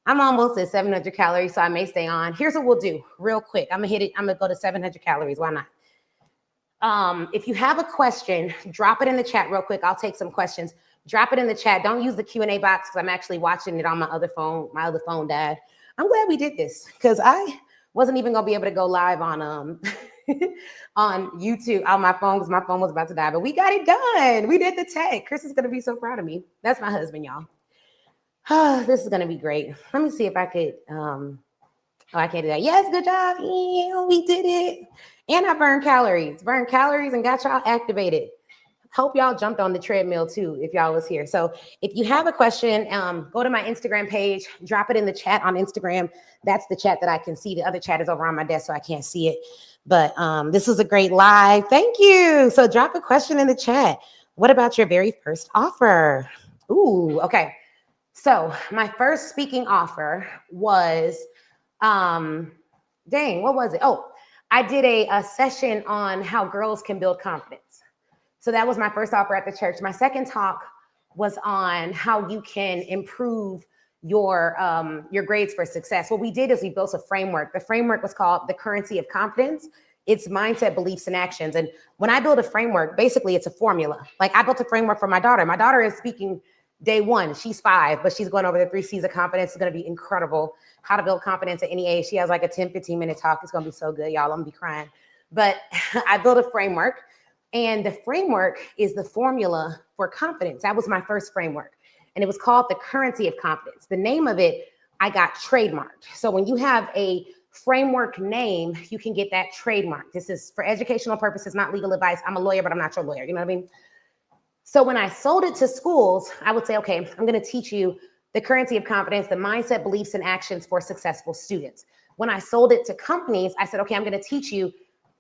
I'm almost at 700 calories, so I may stay on. Here's what we'll do real quick. I'm going to hit it. I'm going to go to 700 calories. Why not? If you have a question, drop it in the chat real quick. I'll take some questions. Drop it in the chat. Don't use the Q&A box because I'm actually watching it on my other phone. My other phone died. I'm glad we did this because I wasn't even going to be able to go live on on YouTube on my phone because my phone was about to die. But we got it done. We did the tech. Chris is going to be so proud of me. That's my husband, y'all. This is going to be great. Let me see if I could. I can't do that. Yes, good job. Yeah, we did it. And I burned calories and got y'all activated. Hope y'all jumped on the treadmill too, if y'all was here. So if you have a question, go to my Instagram page, drop it in the chat on Instagram. That's the chat that I can see. The other chat is over on my desk, so I can't see it. But this was a great live. Thank you. So drop a question in the chat. What about your very first offer? Ooh, okay. So my first speaking offer was, what was it? Oh, I did a session on how girls can build confidence. So that was my first offer at the church. My second talk was on how you can improve your grades for success. What we did is we built a framework. The framework was called the currency of confidence. It's mindset, beliefs, and actions. And when I build a framework, basically it's a formula. I built a framework for my daughter. My daughter is speaking day 1. She's 5, but she's going over the 3 C's of confidence. It's going to be incredible. How to build confidence at any age. She has a 10, 15-minute talk. It's going to be so good, y'all. I'm going to be crying. But I built a framework. And the framework is the formula for confidence. That was my first framework. And it was called the currency of confidence. The name of it, I got trademarked. So when you have a framework name, you can get that trademark. This is for educational purposes, not legal advice. I'm a lawyer, but I'm not your lawyer. You know what I mean? So when I sold it to schools, I would say, okay, I'm going to teach you the currency of confidence, the mindset, beliefs, and actions for successful students. When I sold it to companies, I said, okay, I'm going to teach you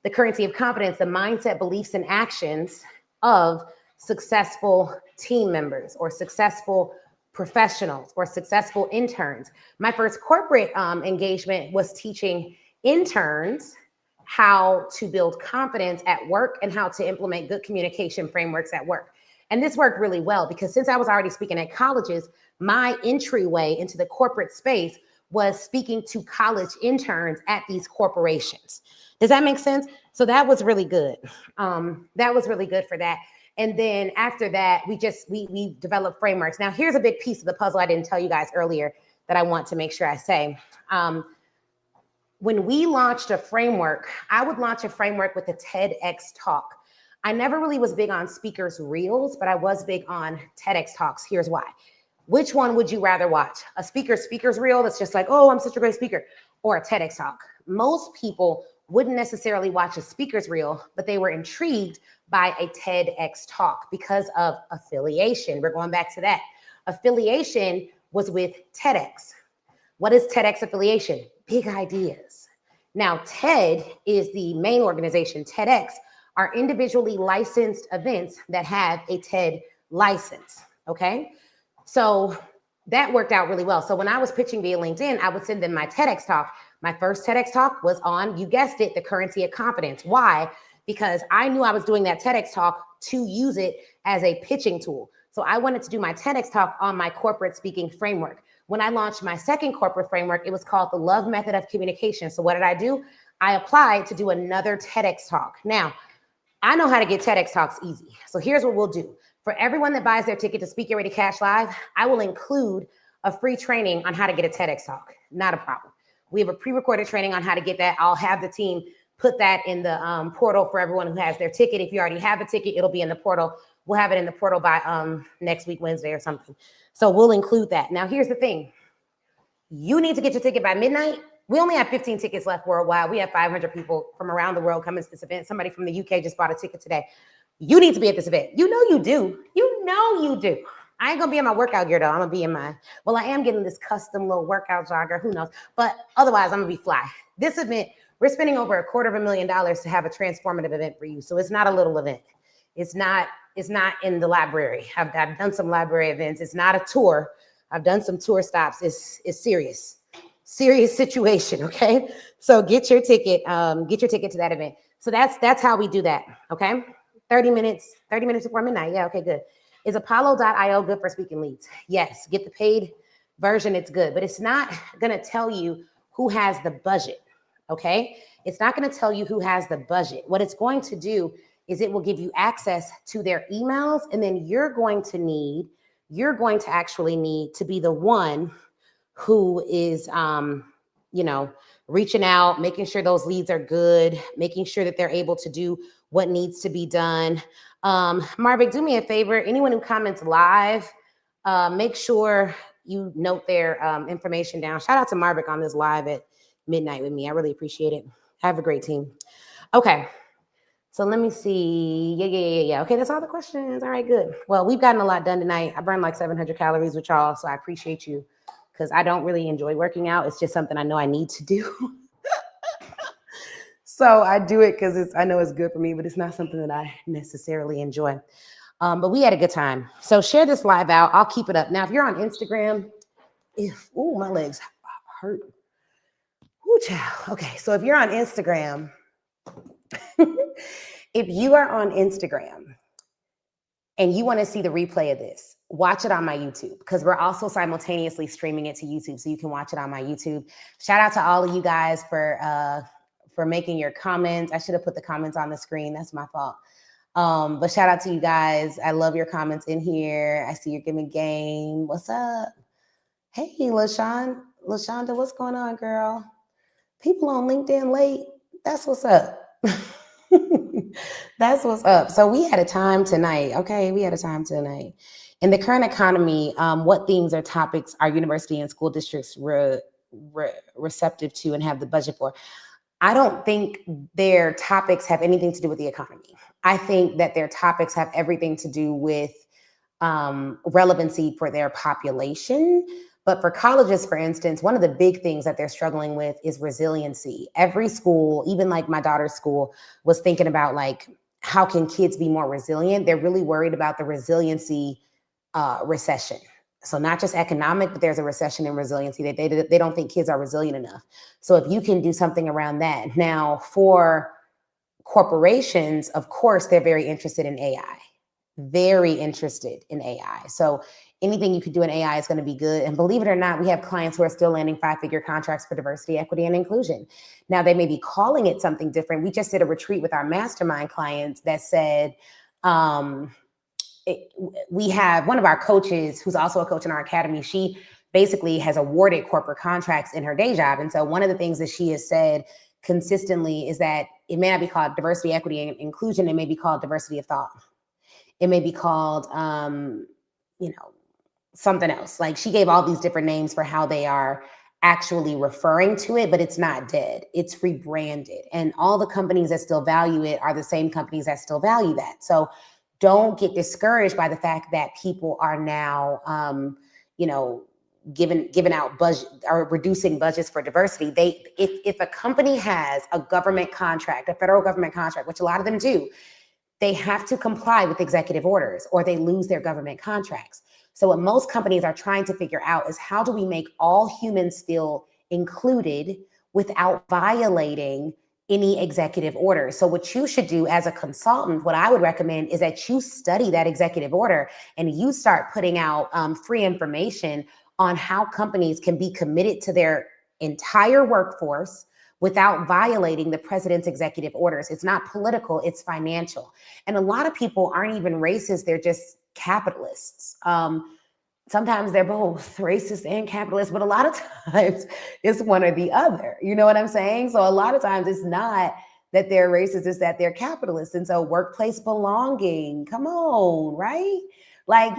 the currency of confidence, the mindset, beliefs, and actions of successful team members or successful professionals or successful interns. My first corporate engagement was teaching interns how to build confidence at work and how to implement good communication frameworks at work. And this worked really well because since I was already speaking at colleges, my entryway into the corporate space was speaking to college interns at these corporations. Does that make sense? So that was really good. That was really good for that. And then after that, we developed frameworks. Now, here's a big piece of the puzzle I didn't tell you guys earlier that I want to make sure I say. When we launched a framework, I would launch a framework with a TEDx talk. I never really was big on speakers' reels, but I was big on TEDx talks. Here's why. Which one would you rather watch? A speaker's reel that's just oh, I'm such a great speaker, or a TEDx talk? Most people wouldn't necessarily watch a speaker's reel, but they were intrigued by a TEDx talk because of affiliation. We're going back to that. Affiliation was with TEDx. What is TEDx affiliation? Big ideas. Now, TED is the main organization. TEDx are individually licensed events that have a TED license, okay? So that worked out really well. So when I was pitching via LinkedIn, I would send them my TEDx talk. My first TEDx talk was on, you guessed it, the currency of confidence. Why? Because I knew I was doing that TEDx talk to use it as a pitching tool. So I wanted to do my TEDx talk on my corporate speaking framework. When I launched my second corporate framework, it was called the Love Method of Communication. So what did I do? I applied to do another TEDx talk. Now, I know how to get TEDx Talks easy. So here's what we'll do. For everyone that buys their ticket to Speak Get Ready Cash Live, I will include a free training on how to get a TEDx Talk. Not a problem. We have a pre-recorded training on how to get that. I'll have the team put that in the portal for everyone who has their ticket. If you already have a ticket, it'll be in the portal. We'll have it in the portal by next week, Wednesday or something. So we'll include that. Now, here's the thing. You need to get your ticket by midnight. We only have 15 tickets left worldwide. We have 500 people from around the world coming to this event. Somebody from the UK just bought a ticket today. You need to be at this event. You know you do. You know you do. I ain't gonna be in my workout gear though. I'm gonna be in my, well, I am getting this custom little workout jogger, who knows? But otherwise, I'm gonna be fly. This event, we're spending over $250,000 to have a transformative event for you. So it's not a little event. It's not in the library. I've done some library events. It's not a tour. I've done some tour stops. It's serious situation. Okay. So get your ticket to that event. So that's how we do that. Okay. 30 minutes before midnight. Yeah. Okay, good. Is Apollo.io good for speaking leads? Yes. Get the paid version. It's good, but it's not going to tell you who has the budget. Okay. It's not going to tell you who has the budget. What it's going to do is it will give you access to their emails. And then you're going to actually need to be the one who is, reaching out, making sure those leads are good, making sure that they're able to do what needs to be done. Marvick, do me a favor. Anyone who comments live, make sure you note their information down. Shout out to Marvick on this live at midnight with me. I really appreciate it. Have a great team. Okay. So let me see. Yeah. Okay, that's all the questions. All right, good. Well, we've gotten a lot done tonight. I burned like 700 calories with y'all, so I appreciate you because I don't really enjoy working out. It's just something I know I need to do. So I do it because I know it's good for me, but it's not something that I necessarily enjoy. But we had a good time. So share this live out. I'll keep it up. Now, if you're on Instagram, my legs hurt. Ooh, child. Okay, so if you're on Instagram, if you are on Instagram and you want to see the replay of this, watch it on my YouTube because we're also simultaneously streaming it to YouTube, so you can watch it on my YouTube. Shout out to all of you guys for making your comments. I should have put the comments on the screen. That's my fault. But shout out to you guys. I love your comments in here. I see you're giving game. What's up? Hey, LaShonda, what's going on, girl? People on LinkedIn late. That's what's up. That's what's up. So we had a time tonight. Okay, we had a time tonight. In the current economy, what themes or topics are university and school districts receptive to and have the budget for? I don't think their topics have anything to do with the economy. I think that their topics have everything to do with relevancy for their population. But for colleges, for instance, one of the big things that they're struggling with is resiliency. Every school, even like my daughter's school, was thinking about like, how can kids be more resilient? They're really worried about the resiliency recession. So not just economic, but there's a recession in resiliency. They don't think kids are resilient enough. So if you can do something around that. Now, for corporations, of course, they're very interested in AI. Very interested in AI. So anything you could do in AI is going to be good. And believe it or not, we have clients who are still landing 5-figure contracts for diversity, equity, and inclusion. Now, they may be calling it something different. We just did a retreat with our mastermind clients that said, we have one of our coaches who's also a coach in our academy. She basically has awarded corporate contracts in her day job. And so one of the things that she has said consistently is that it may not be called diversity, equity, and inclusion. It may be called diversity of thought. It may be called, something else. Like she gave all these different names for how they are actually referring to it, but it's not dead. It's rebranded. And all the companies that still value it are the same companies that still value that. So don't get discouraged by the fact that people are now, giving out budget or reducing budgets for diversity. If a company has a government contract, a federal government contract, which a lot of them do, they have to comply with executive orders or they lose their government contracts. So what most companies are trying to figure out is how do we make all humans feel included without violating any executive order. So what you should do as a consultant, what I would recommend is that you study that executive order and you start putting out free information on how companies can be committed to their entire workforce without violating the president's executive orders. It's not political, it's financial. And a lot of people aren't even racist, they're just capitalists. Sometimes they're both racist and capitalist, but a lot of times it's one or the other. You know what I'm saying? So a lot of times it's not that they're racist, it's that they're capitalists. And so workplace belonging, come on, right? Like,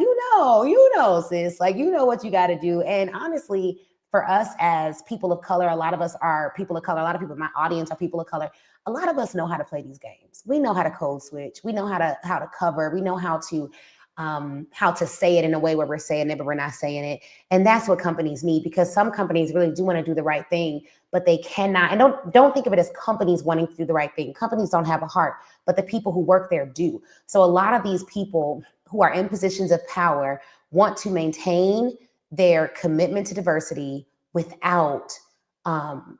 sis, like, you know what you got to do. And honestly, for us as people of color, a lot of us are people of color. A lot of people in my audience are people of color. A lot of us know how to play these games. We know how to code switch. We know how to cover. We know how to say it in a way where we're saying it, but we're not saying it. And that's what companies need, because some companies really do want to do the right thing, but they cannot. And don't think of it as companies wanting to do the right thing. Companies don't have a heart, but the people who work there do. So a lot of these people who are in positions of power want to maintain their commitment to diversity without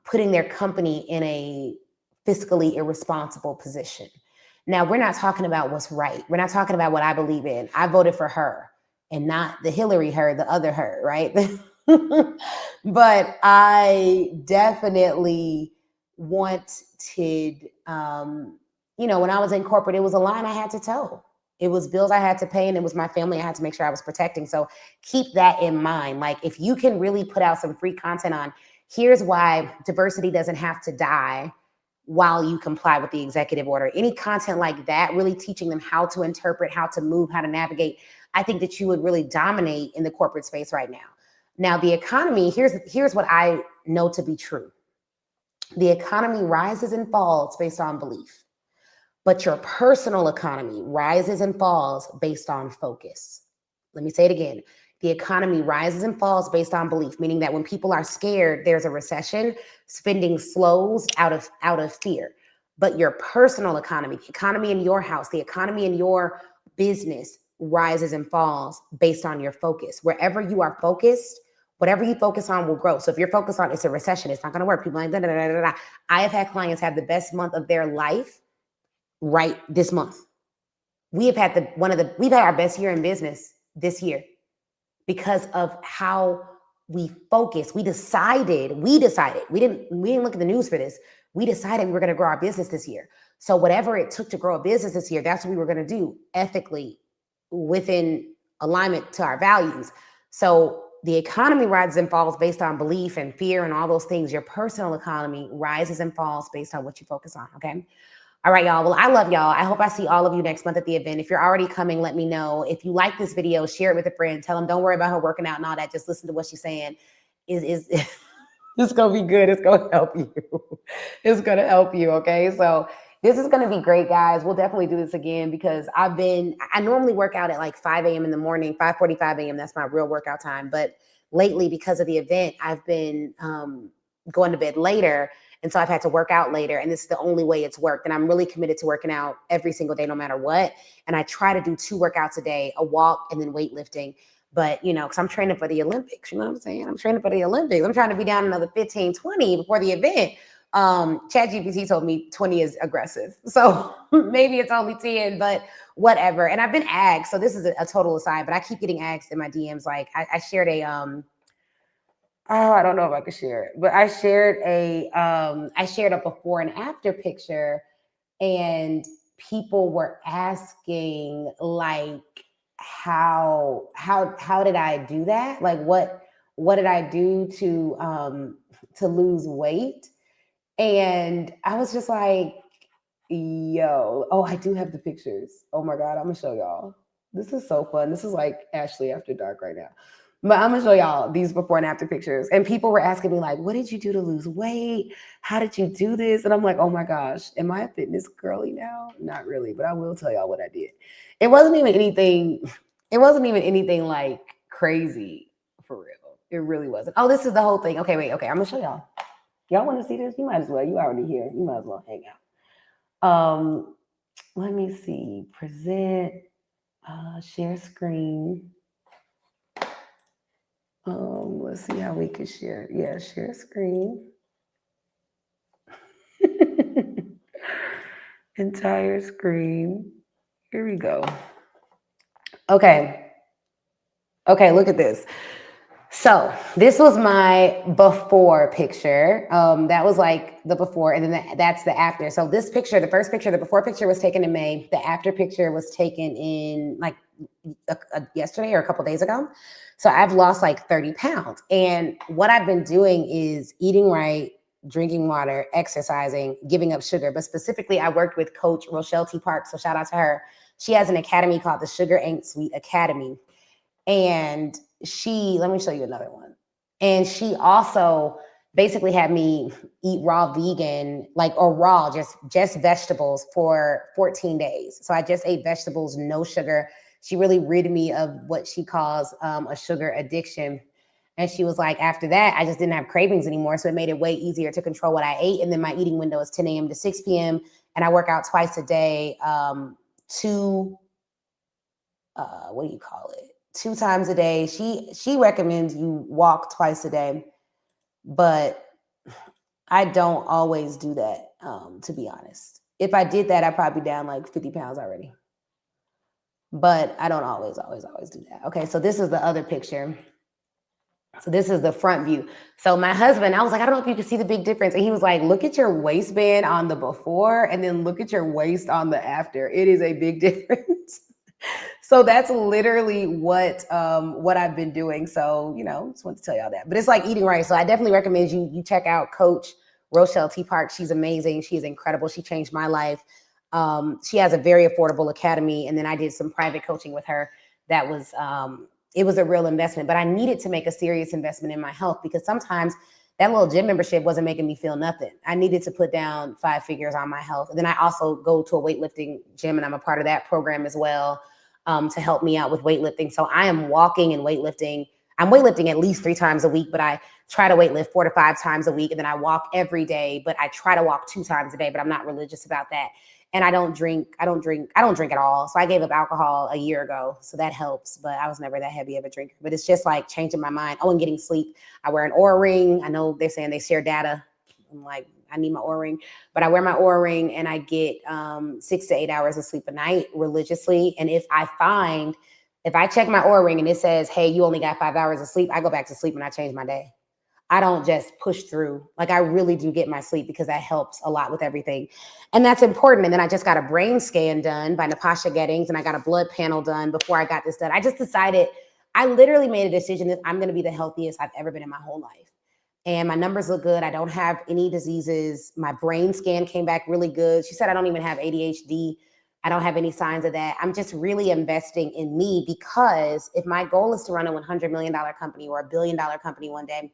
putting their company in a fiscally irresponsible position. Now, we're not talking about what's right. We're not talking about what I believe in. I voted for her and not the Hillary her, the other her, right? But I definitely wanted, when I was in corporate, it was a line I had to toe. It was bills I had to pay, and it was my family I had to make sure I was protecting. So keep that in mind. Like, if you can really put out some free content on, here's why diversity doesn't have to die while you comply with the executive order. Any content like that, really teaching them how to interpret, how to move, how to navigate, I think that you would really dominate in the corporate space right now. Now, the economy, here's what I know to be true. The economy rises and falls based on belief, but your personal economy rises and falls based on focus. Let me say it again. The economy rises and falls based on belief, meaning that when people are scared, there's a recession, spending slows out of fear. But your personal economy, the economy in your house, the economy in your business rises and falls based on your focus. Wherever you are focused, whatever you focus on will grow. So if you're focused on it's a recession, it's not going to work. People are like, da, da, da, da, da. I have had clients have the best month of their life right this month. We've had our best year in business this year, because of how we focus. We decided, we didn't look at the news for this. We decided we were going to grow our business this year. So whatever it took to grow a business this year, that's what we were going to do ethically, within alignment to our values. So the economy rises and falls based on belief and fear and all those things. Your personal economy rises and falls based on what you focus on. Okay. All right, y'all. Well, I love y'all. I hope I see all of you next month at the event. If you're already coming, let me know. If you like this video, share it with a friend. Tell them, don't worry about her working out and all that. Just listen to what she's saying. It's going to be good. It's going to help you. It's going to help you, okay? So this is going to be great, guys. We'll definitely do this again, because I normally work out at like 5 a.m. in the morning, 5:45 a.m. That's my real workout time. But lately, because of the event, I've been going to bed later. And so I've had to work out later, and this is the only way it's worked. And I'm really committed to working out every single day, no matter what. And I try to do 2 workouts a day, a walk and then weightlifting. But, because I'm training for the Olympics, you know what I'm saying? I'm training for the Olympics. I'm trying to be down another 15, 20 before the event. ChatGPT told me 20 is aggressive. So maybe it's only 10, but whatever. And I've been asked, so this is a total aside, but I keep getting asked in my DMs. Like I shared I don't know if I could share it, but I shared a before and after picture, and people were asking like, how did I do that? Like what did I do to lose weight? And I was just like, I do have the pictures. Oh my God, I'm gonna show y'all. This is so fun. This is like Ashley After Dark right now. But I'm gonna show y'all these before and after pictures. And people were asking me like, what did you do to lose weight? How did you do this? And I'm like, oh my gosh, am I a fitness girly now? Not really, but I will tell y'all what I did. It wasn't even anything like crazy, for real. It really wasn't. Oh, this is the whole thing. Okay, wait, okay, I'm gonna show y'all. Y'all want to see this? You might as well. You already here. You might as well hang out. Let me see. Present, share screen. Let's see how we can share. Yeah, share screen. Entire screen. Here we go. Okay. Okay, look at this. So this was my before picture. That was like the before, and then that's the after. So this picture, the first picture, the before picture was taken in May. The after picture was taken in like yesterday or a couple days ago. So I've lost like 30 pounds. And what I've been doing is eating right, drinking water, exercising, giving up sugar. But specifically, I worked with Coach Rochelle T. Park. So shout out to her. She has an academy called the Sugar Ain't Sweet Academy. And let me show you another one. And she also basically had me eat raw vegan, like, or raw, just vegetables for 14 days. So I just ate vegetables, no sugar. She really rid me of what she calls a sugar addiction. And she was like, after that, I just didn't have cravings anymore. So it made it way easier to control what I ate. And then my eating window is 10 a.m. to 6 p.m. And I work out twice a day, what do you call it? 2 times a day. She recommends you walk twice a day, but I don't always do that, to be honest. If I did that, I'd probably be down like 50 pounds already. But I don't always do that. Okay, so this is the other picture. So this is the front view. So my husband, I was like, I don't know if you can see the big difference. And he was like, look at your waistband on the before and then look at your waist on the after. It is a big difference. So that's literally what I've been doing. So, just want to tell y'all that. But it's like eating right. So I definitely recommend you check out Coach Rochelle T. Park. She's amazing. She is incredible. She changed my life. She has a very affordable academy. And then I did some private coaching with her. That was it was a real investment. But I needed to make a serious investment in my health because sometimes that little gym membership wasn't making me feel nothing. I needed to put down 5 figures on my health. And then I also go to a weightlifting gym and I'm a part of that program as well, to help me out with weightlifting. So I am walking and weightlifting. I'm weightlifting at least 3 times a week, but I try to weightlift 4 to 5 times a week. And then I walk every day, but I try to walk 2 times a day, but I'm not religious about that. And I don't drink at all. So I gave up alcohol a year ago. So that helps, but I was never that heavy of a drinker. But it's just like changing my mind. Oh, and getting sleep. I wear an Oura ring. I know they're saying they share data. I'm like, I need my Oura ring, but I wear my Oura ring and I get 6 to 8 hours of sleep a night religiously. And if I check my Oura ring and it says, hey, you only got 5 hours of sleep, I go back to sleep and I change my day. I don't just push through. Like I really do get my sleep because that helps a lot with everything. And that's important. And then I just got a brain scan done by Natasha Gettings and I got a blood panel done before I got this done. I just decided, I literally made a decision that I'm going to be the healthiest I've ever been in my whole life. And my numbers look good. I don't have any diseases. My brain scan came back really good. She said I don't even have ADHD. I don't have any signs of that. I'm just really investing in me because if my goal is to run a $100 million company or $1 billion company one day,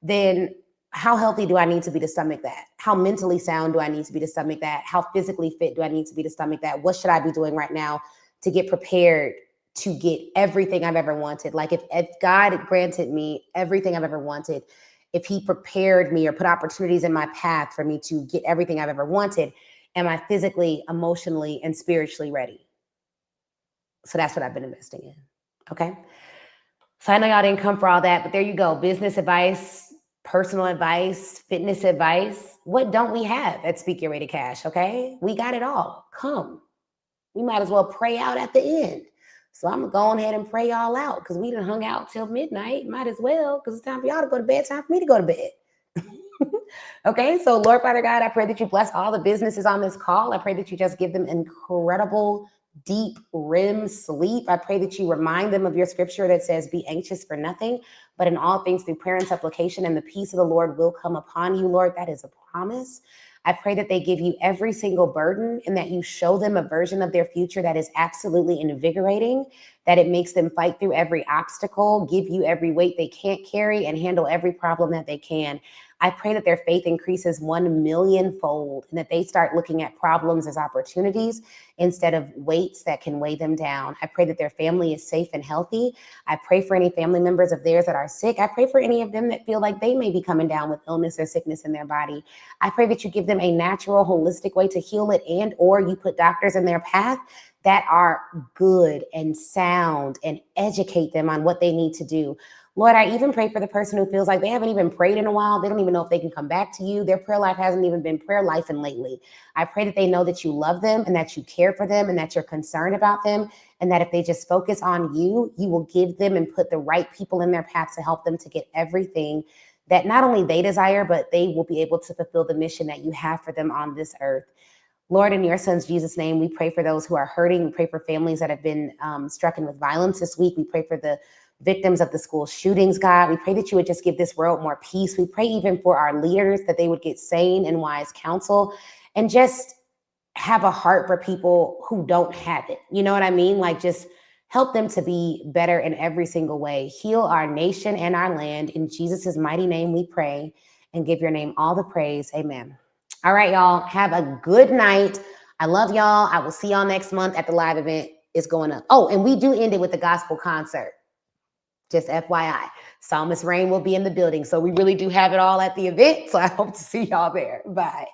then how healthy do I need to be to stomach that? How mentally sound do I need to be to stomach that? How physically fit do I need to be to stomach that? What should I be doing right now to get prepared to get everything I've ever wanted? Like if God granted me everything I've ever wanted, if he prepared me or put opportunities in my path for me to get everything I've ever wanted, am I physically, emotionally, and spiritually ready? So that's what I've been investing in. Okay. So I know y'all didn't come for all that, but there you go. Business advice, personal advice, fitness advice. What don't we have at Speak Your Way to Cash? Okay. We got it all. Come. We might as well pray out at the end. So I'm going to go ahead and pray y'all out because we done hung out till midnight. Might as well because it's time for y'all to go to bed. Time for me to go to bed. Okay, so Lord Father God, I pray that you bless all the businesses on this call. I pray that you just give them incredible, deep REM sleep. I pray that you remind them of your scripture that says, be anxious for nothing, but in all things through prayer and supplication, and the peace of the Lord will come upon you, Lord. That is a promise. I pray that they give you every single burden and that you show them a version of their future that is absolutely invigorating, that it makes them fight through every obstacle, give you every weight they can't carry, and handle every problem that they can. I pray that their faith increases 1,000,000 fold and that they start looking at problems as opportunities instead of weights that can weigh them down. I pray that their family is safe and healthy. I pray for any family members of theirs that are sick. I pray for any of them that feel like they may be coming down with illness or sickness in their body. I pray that you give them a natural, holistic way to heal it, and or you put doctors in their path that are good and sound and educate them on what they need to do. Lord, I even pray for the person who feels like they haven't even prayed in a while. They don't even know if they can come back to you. Their prayer life hasn't even been prayer life and lately. I pray that they know that you love them and that you care for them and that you're concerned about them. And that if they just focus on you, you will give them and put the right people in their path to help them to get everything that not only they desire, but they will be able to fulfill the mission that you have for them on this earth. Lord, in your son's Jesus' name, we pray for those who are hurting. We pray for families that have been stricken with violence this week. We pray for the victims of the school shootings, God. We pray that you would just give this world more peace. We pray even for our leaders that they would get sane and wise counsel and just have a heart for people who don't have it. You know what I mean? Like just help them to be better in every single way. Heal our nation and our land. In Jesus' mighty name we pray and give your name all the praise. Amen. All right, y'all. Have a good night. I love y'all. I will see y'all next month at the live event. It's going up. Oh, and we do end it with the gospel concert. Just FYI. Psalmist Rain will be in the building. So we really do have it all at the event. So I hope to see y'all there. Bye.